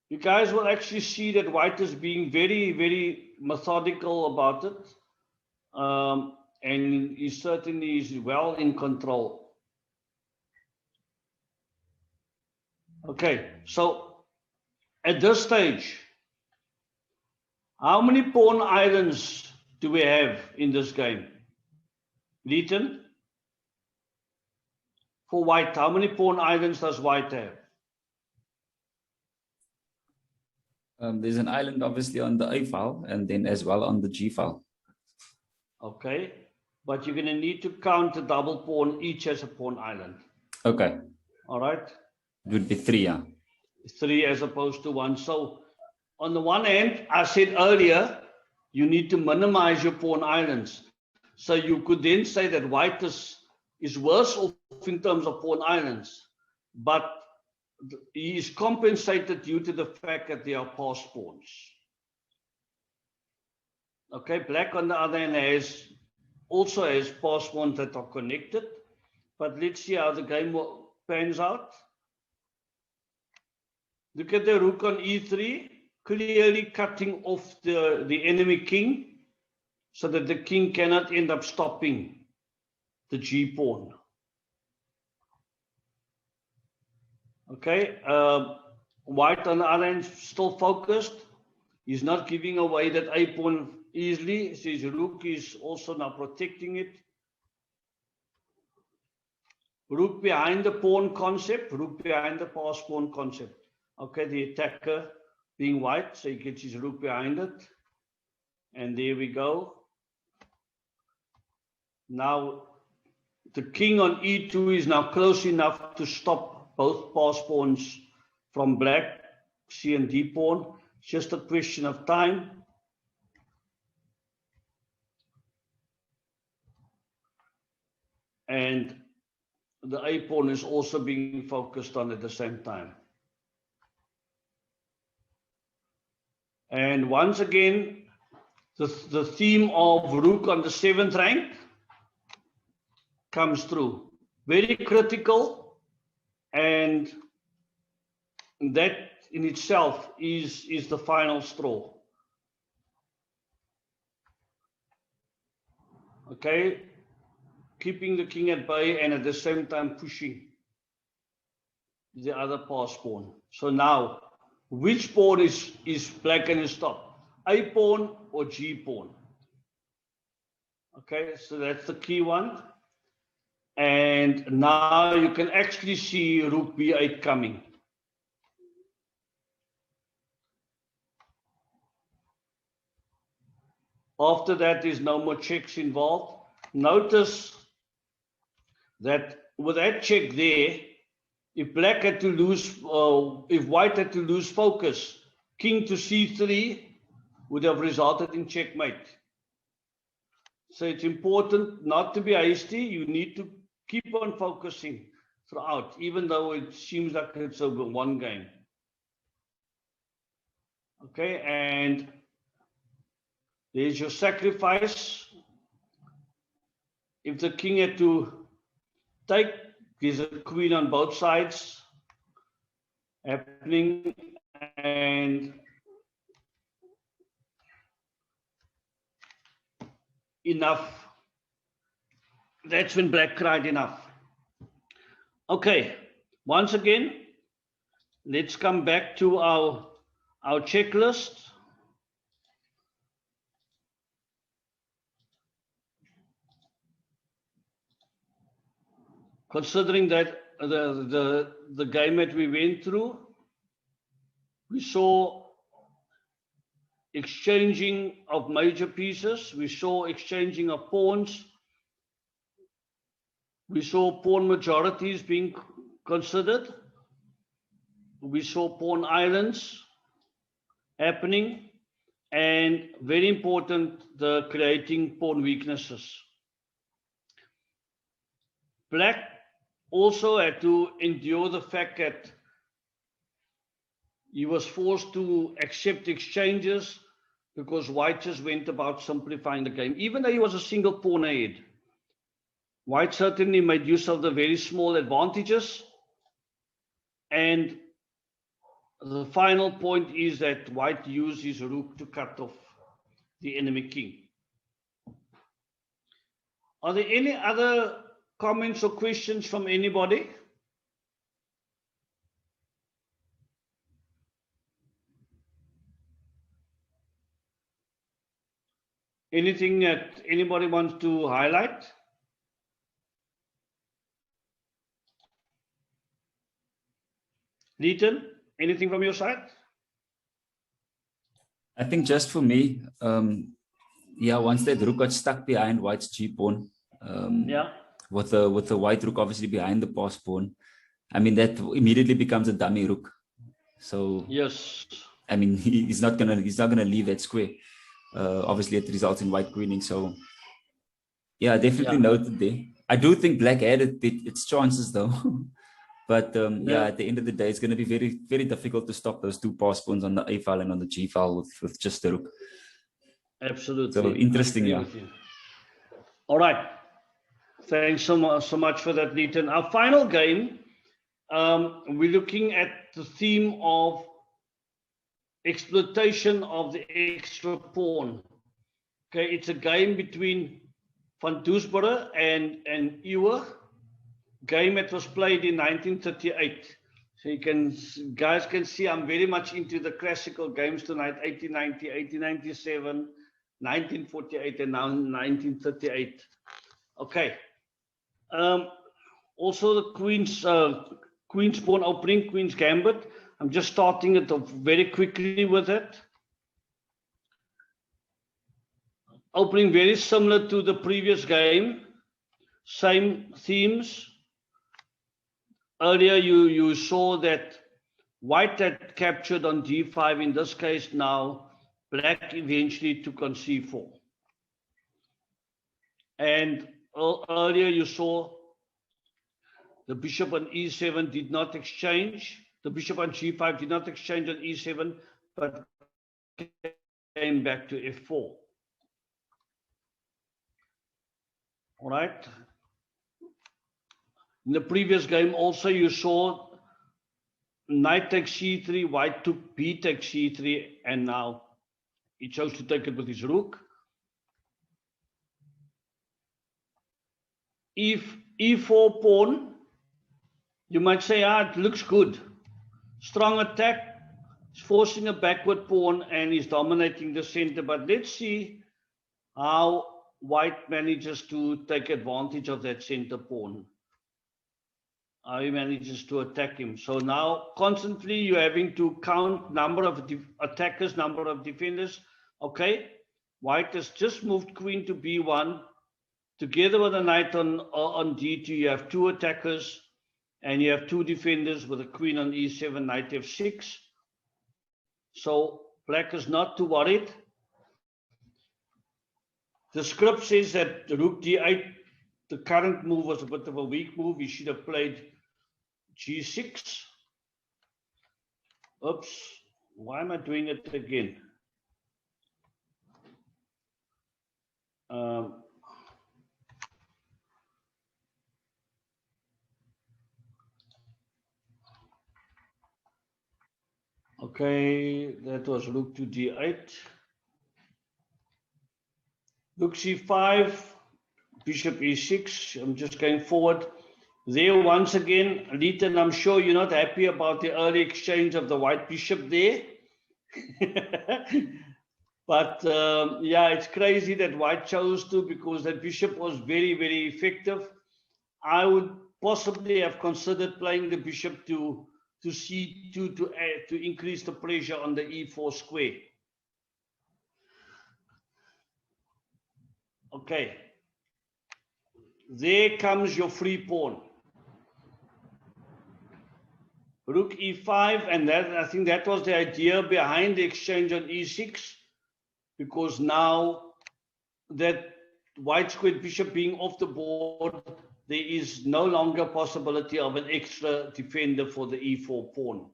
You guys will actually see that white is being very, very methodical about it. And he certainly is well in control. Okay, so at this stage, how many pawn islands do we have in this game? Leeton? For white, how many pawn islands does white have? There's an island obviously on the A file and then as well on the G file. Okay, but you're going to need to count the double pawn each as a pawn island. Okay. All right. It would be 3, yeah. 3 as opposed to 1. So on the one hand, I said earlier, you need to minimize your pawn islands. So you could then say that white is worse off in terms of pawn islands, but he is compensated due to the fact that they are passed pawns. Okay, black on the other hand also has passed pawns that are connected, but let's see how the game pans out. Look at the rook on e3, clearly cutting off the enemy king, so that the king cannot end up stopping the G pawn. Okay, white on the other hand still focused. He's not giving away that A pawn easily. So his rook is also now protecting it. Rook behind the pawn concept, rook behind the pass pawn concept. Okay, the attacker being white, so he gets his rook behind it. And there we go. Now, the king on e2 is now close enough to stop both pass pawns from black, C and D pawn. It's just a question of time. And the A pawn is also being focused on at the same time. And once again, the theme of rook on the 7th rank comes through. Very critical, and that in itself is the final straw. Okay, keeping the king at bay and at the same time pushing the other pass pawn. So now, which pawn is black going to stop? A pawn or G pawn? Okay, so that's the key one. And now you can actually see rook b8 coming. After that, there's no more checks involved. Notice that with that check there, if black had to lose, if white had to lose focus, king to c3 would have resulted in checkmate. So it's important not to be hasty. You need to keep on focusing throughout, even though it seems like it's over one game. Okay, and there's your sacrifice. If the king had to take, there's a queen on both sides happening, and enough. That's when black cried enough. Okay, once again, let's come back to our checklist. Considering that the game that we went through, we saw exchanging of major pieces, we saw exchanging of pawns, we saw pawn majorities being considered, we saw pawn islands happening, and very important, the creating pawn weaknesses. Black also had to endure the fact that he was forced to accept exchanges because white just went about simplifying the game. Even though he was a single pawn ahead, white certainly made use of the very small advantages. And the final point is that white used his rook to cut off the enemy king. Are there any other comments or questions from anybody? Anything that anybody wants to highlight? Leighton, anything from your side? I think just for me, yeah, once that rook got stuck behind white's G pawn, yeah, with the white rook obviously behind the pass pawn, I mean that immediately becomes a dummy rook. So yes, I mean he's not gonna leave that square. Obviously it results in white queening. So yeah, definitely noted there. I do think black had its chances though. But yeah, at the end of the day, it's going to be very, very difficult to stop those two pass pawns on the A file and on the G file with just the rook. Absolutely. So interesting, yeah. All right. Thanks so much for that, Leighton. Our final game, we're looking at the theme of exploitation of the extra pawn. Okay, it's a game between Van Doesburg and Ewer. Game that was played in 1938. So guys can see I'm very much into the classical games tonight, 1890, 1897, 1948, and now 1938. Okay. Also the queen's pawn opening, queen's gambit. I'm just starting it off very quickly with it. Opening very similar to the previous game, same themes. Earlier you saw that white had captured on d5. In this case now, black eventually took on c4. And earlier you saw the bishop on e7 did not exchange. The bishop on g5 did not exchange on e7, but came back to f4. All right. In the previous game also you saw knight takes c3, white took b takes c3, and now he chose to take it with his rook. If e4 pawn, you might say, it looks good. Strong attack, he's forcing a backward pawn and he's dominating the center. But let's see how white manages to take advantage of that center pawn. How he manages to attack him. So now constantly you're having to count number of attackers, number of defenders. Okay, white has just moved queen to b1. Together with a knight on d2, you have 2 attackers and you have 2 defenders with a queen on e7, knight f6. So black is not too worried. The script says that rook d8, the current move was a bit of a weak move. He should have played g6. Oops, why am I doing it again? Okay, that was rook to d8. Rook c5, bishop e6. I'm just going forward. There once again, Leeton, I'm sure you're not happy about the early exchange of the white bishop there. But yeah, it's crazy that white chose to, because that bishop was very, very effective. I would possibly have considered playing the bishop to c2 to increase the pressure on the e4 square. Okay, there comes your free pawn. Rook e5, and that, I think that was the idea behind the exchange on e6, because now that white squared bishop being off the board, there is no longer possibility of an extra defender for the e4 pawn.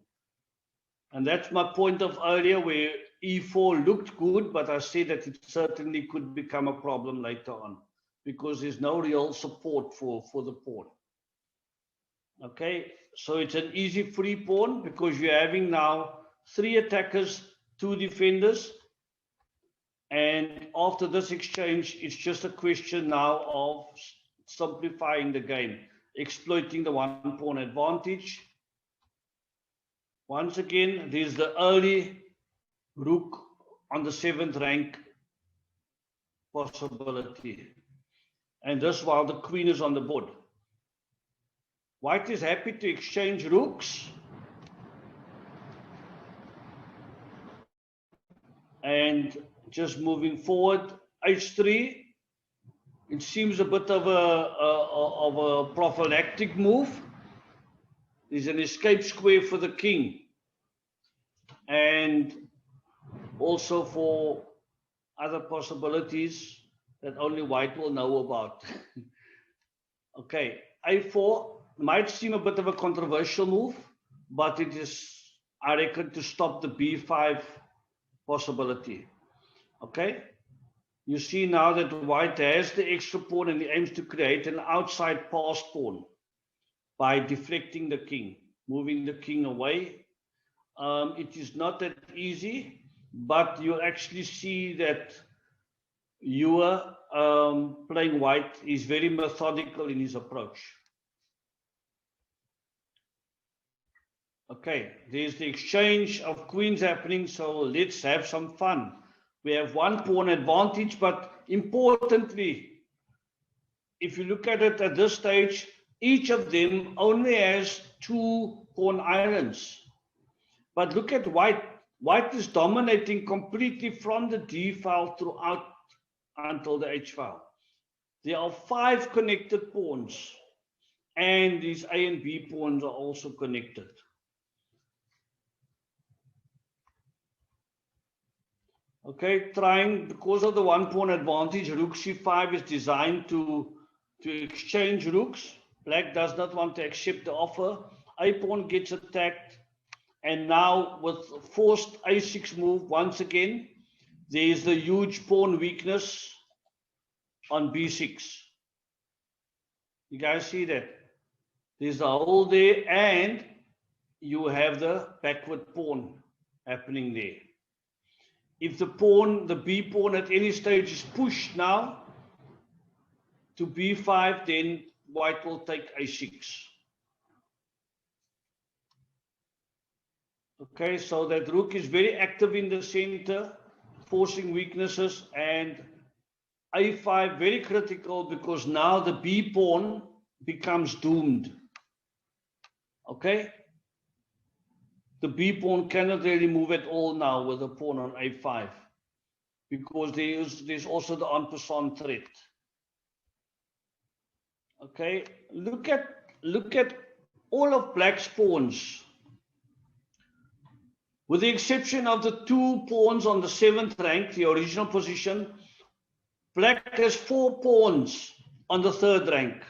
And that's my point of earlier, where e4 looked good, but I said that it certainly could become a problem later on, because there's no real support for the pawn. Okay, so it's an easy free pawn, because you're having now 3 attackers, 2 defenders. And after this exchange, it's just a question now of simplifying the game, exploiting the 1 pawn advantage. Once again, there's the early rook on the 7th rank possibility. And this while the queen is on the board. White is happy to exchange rooks. And just moving forward, h3. It seems a bit of a prophylactic move. There's an escape square for the king, and also for other possibilities that only white will know about. Okay, a4 might seem a bit of a controversial move, but it is, I reckon, to stop the b5 possibility. Okay, you see now that white has the extra pawn and he aims to create an outside pass pawn by deflecting the king, moving the king away. It is not that easy, but you actually see that you are playing white is very methodical in his approach. Okay, there's the exchange of queens happening, so let's have some fun. We have 1 pawn advantage, but importantly, if you look at it at this stage, each of them only has 2 pawn islands. But look at white. White is dominating completely from the D file throughout until the H file. There are 5 connected pawns, and these A and B pawns are also connected. Okay, trying, because of the 1 pawn advantage, Rook C5 is designed to exchange rooks. Black does not want to accept the offer. A pawn gets attacked, and now with forced A6 move, once again, there is the huge pawn weakness on B6. You guys see that? There's a hole there, and you have the backward pawn happening there. If the pawn, the B pawn at any stage is pushed now to B5, then white will take A6. Okay, so that rook is very active in the center, forcing weaknesses, and A5 very critical because now the B pawn becomes doomed. Okay? The B pawn cannot really move at all now with the pawn on A5 because there's also the en passant threat. Okay, look at all of black's pawns. With the exception of the 2 pawns on the 7th rank, the original position, black has 4 pawns on the 3rd rank.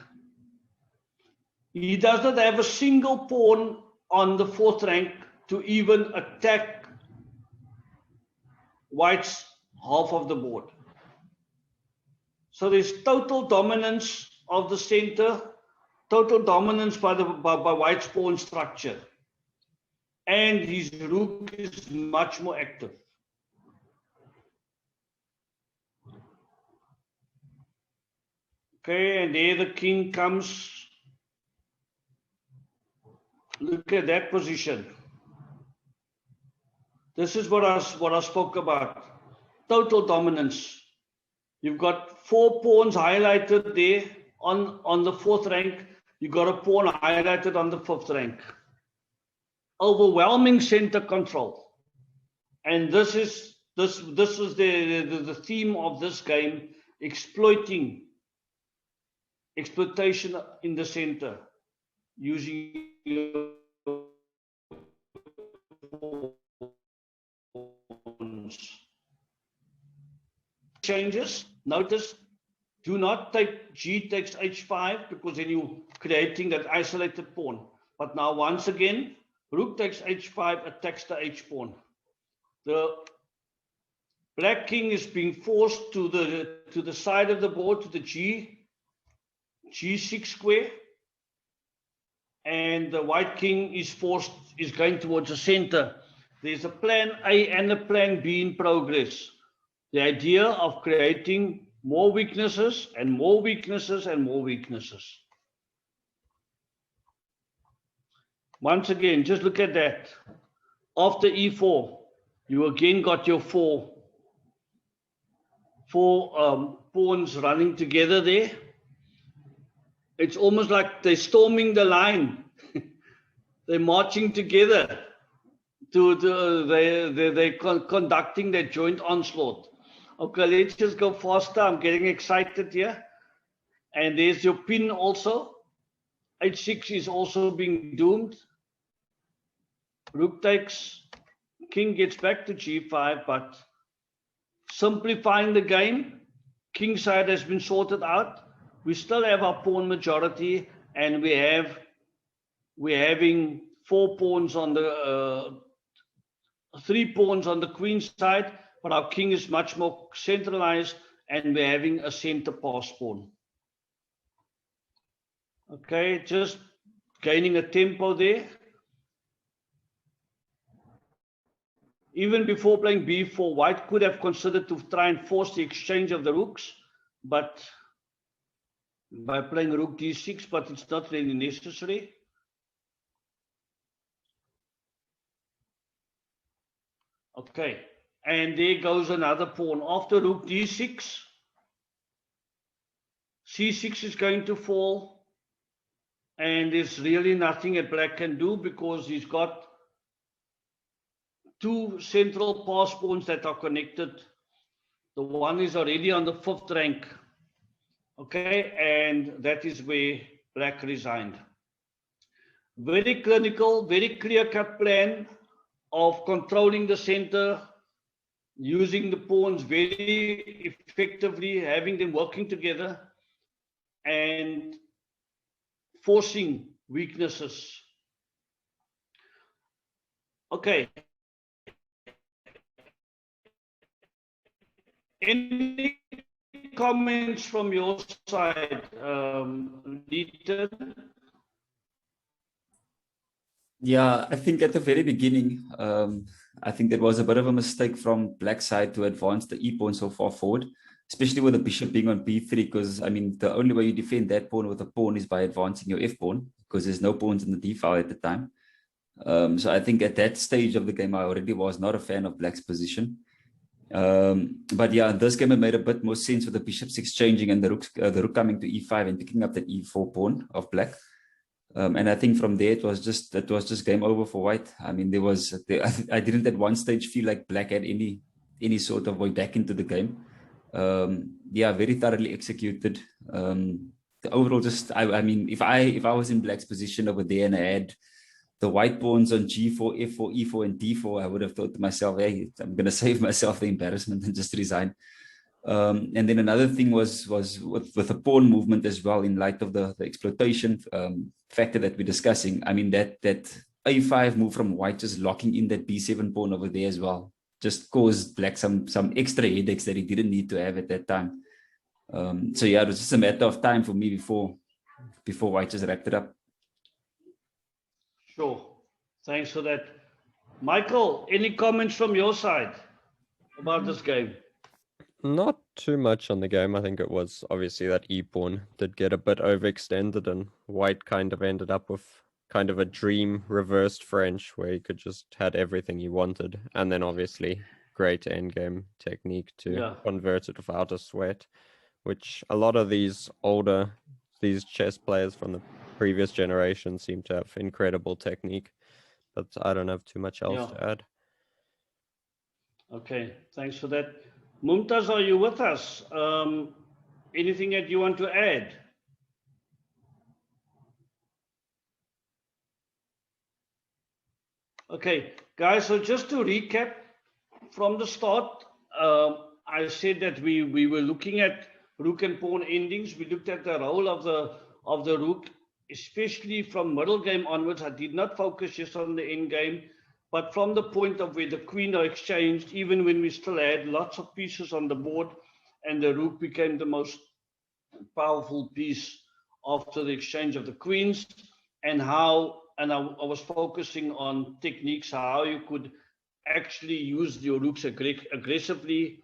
He does not have a single pawn on the 4th rank to even attack white's half of the board. So there's total dominance of the center, total dominance by white's pawn structure. And his rook is much more active. Okay, and there the king comes. Look at that position. This is what I spoke about. Total dominance. You've got 4 pawns highlighted there on the 4th rank. You've got a pawn highlighted on the 5th rank. Overwhelming center control. And this is the theme of this game, exploitation in the center, using changes. Notice, do not take G takes H5 because then you're creating that isolated pawn. But now once again, Rook takes H5, attacks the H pawn. The black king is being forced to the side of the board, to the G6 square, and the white king is going towards the center. There's a plan A and a plan B in progress. The idea of creating more weaknesses and more weaknesses and more weaknesses. Once again, just look at that. After E4, you again got your four pawns running together there. It's almost like they're storming the line. They're marching together. They're conducting their joint onslaught. Okay, let's just go faster. I'm getting excited here. And there's your pin also. H6 is also being doomed. Rook takes, king gets back to G5, but simplifying the game, king side has been sorted out. We still have our pawn majority, and we're having 4 pawns on the 3 pawns on the queen side, but our king is much more centralized, and we're having a center pass pawn. Okay, just gaining a tempo there. Even before playing b4, white could have considered to try and force the exchange of the rooks, but by playing rook d6, but it's not really necessary. Okay, and there goes another pawn. After rook d6, c6 is going to fall. And there's really nothing that black can do because he's got two central pass pawns that are connected. The one is already on the 5th rank. Okay, and that is where black resigned. Very clinical, very clear-cut plan of controlling the center, using the pawns very effectively, having them working together, and forcing weaknesses. Okay. Any comments from your side, Leeton? Yeah, I think at the very beginning, I think there was a bit of a mistake from black side to advance the e pawn so far forward, especially with the bishop being on b3, because I mean the only way you defend that pawn with a pawn is by advancing your f pawn, because there's no pawns in the d file at the time. So I think at that stage of the game, I already was not a fan of black's position. But yeah, this game it made a bit more sense with the bishops exchanging and the rook coming to e5 and picking up that e4 pawn of black. And I think from there it was just game over for white. I mean, I didn't at one stage feel like black had any sort of way back into the game. Yeah, very thoroughly executed. The overall, just I mean, if I was in black's position over there and I had the white pawns on g4, f4, e4, and d4, I would have thought to myself, hey, I'm going to save myself the embarrassment and just resign. And then another thing was with the pawn movement as well, in light of the exploitation factor that we're discussing. I mean, that a5 move from white, just locking in that b7 pawn over there as well, just caused black some extra headaches that he didn't need to have at that time. So yeah, it was just a matter of time for me before white just wrapped it up. Sure. Thanks for that. Michael, any comments from your side about this game? Not too much on the game. I think it was obviously that e-pawn did get a bit overextended, and white kind of ended up with kind of a dream reversed French where he could just had everything he wanted. And then obviously great endgame technique to convert it without a sweat, which a lot of these chess players from the previous generation seem to have incredible technique. But I don't have too much else to add. Okay, thanks for that. Mumtaz, are you with us? Anything that you want to add? Okay, guys, so just to recap from the start, I said that we were looking at rook and pawn endings. We looked at the role of the rook, especially from middle game onwards. I did not focus just on the end game, but from the point of where the queen are exchanged, even when we still had lots of pieces on the board, and the rook became the most powerful piece after the exchange of the queens, and I was focusing on techniques, how you could actually use your rooks aggressively,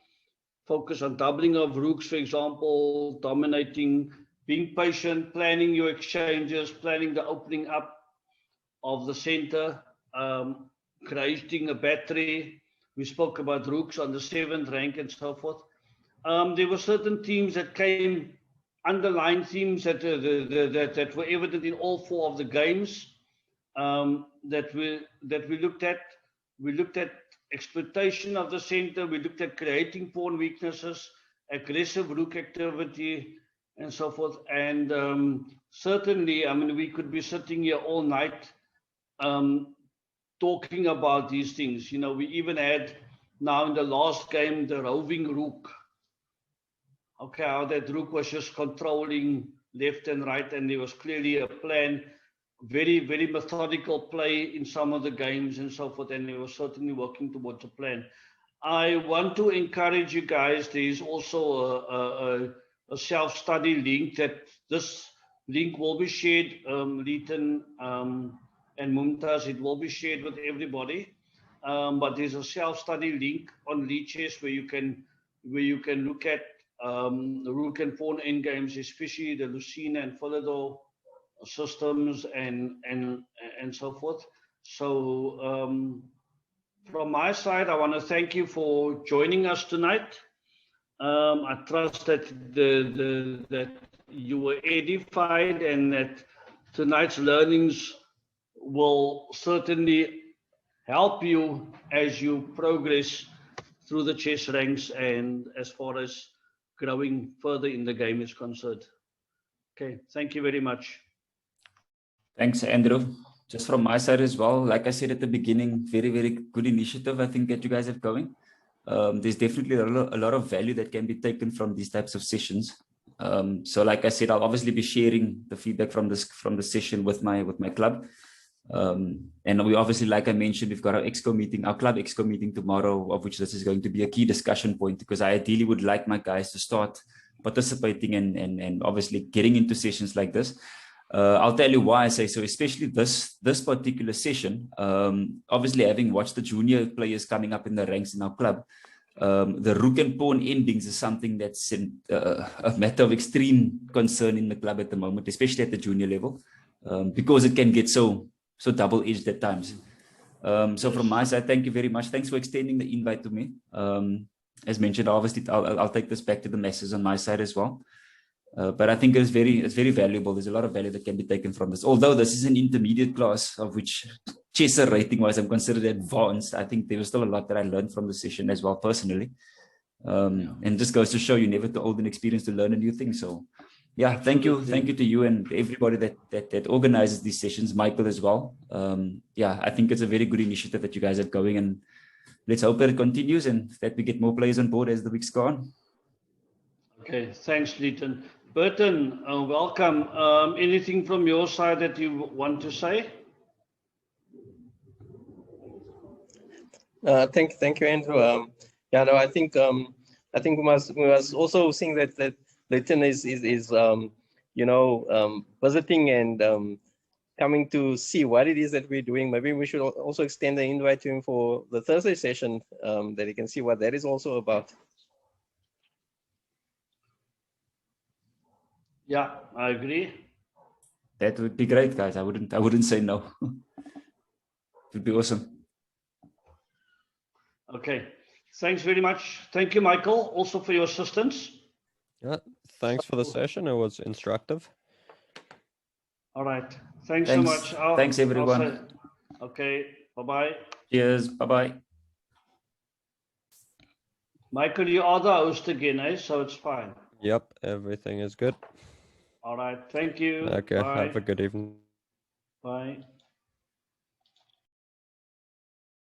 focus on doubling of rooks, for example, dominating, being patient, planning your exchanges, planning the opening up of the center, creating a battery. We spoke about rooks on the 7th rank and so forth. There were certain themes that came, underlying themes that were evident in all 4 of the games that we looked at. We looked at exploitation of the center. We looked at creating pawn weaknesses, aggressive rook activity, and so forth. And certainly, I mean, we could be sitting here all night talking about these things. You know, we even had now in the last game the roving rook. Okay, how that rook was just controlling left and right, and there was clearly a plan, very, very methodical play in some of the games and so forth, and they were certainly working towards a plan. I want to encourage you guys. There is also a self-study link. That this link will be shared, Leeton and Mumtaz. It will be shared with everybody. But there's a self-study link on Lichess where you can look at the rook and pawn endgames, especially the Lucena and Philidor systems and so forth. So from my side, I want to thank you for joining us tonight. I trust that that you were edified and that tonight's learnings will certainly help you as you progress through the chess ranks and as far as growing further in the game is concerned. Okay, thank you very much. Thanks, Andrew. Just from my side as well, like I said at the beginning, very, very good initiative I think that you guys have going. There's definitely a lot of value that can be taken from these types of sessions. So like I said, I'll obviously be sharing the feedback from the session with my club. And we obviously, like I mentioned, we've got our club exco meeting tomorrow, of which this is going to be a key discussion point, because I ideally would like my guys to start participating and obviously getting into sessions like this. I'll tell you why I say so, especially this particular session. Obviously, having watched the junior players coming up in the ranks in our club, the rook and pawn endings is something that's a matter of extreme concern in the club at the moment, especially at the junior level, because it can get so double-edged at times. So from my side, thank you very much. Thanks for extending the invite to me. As mentioned, obviously, I'll take this back to the masses on my side as well. But I think it's very valuable. There's a lot of value that can be taken from this. Although this is an intermediate class, of which chesser rating-wise I'm considered advanced, I think there was still a lot that I learned from the session as well, personally. And just goes to show you're never too old and experienced to learn a new thing. So yeah, thank you to you and everybody that organizes these sessions, Michael as well. Yeah, I think it's a very good initiative that you guys are going, and let's hope that it continues and that we get more players on board as the weeks go on. Okay, thanks, Leighton. Burton, welcome. Anything from your side that you want to say? Thank you, Andrew. Yeah, no, I think we must also think that Leighton is visiting and coming to see what it is that we're doing. Maybe we should also extend the invite to him for the Thursday session, that he can see what that is also about. Yeah, I agree. That would be great, guys. I wouldn't say no. It would be awesome. Okay, thanks very much. Thank you, Michael, also for your assistance. Yeah, thanks for the session. It was instructive. All right. Thanks so much. Thanks, everyone. Okay, bye-bye. Cheers. Bye-bye. Michael, you are the host again, eh? So it's fine. Yep, everything is good. All right. Thank you. Okay, Bye. have a good evening. Bye.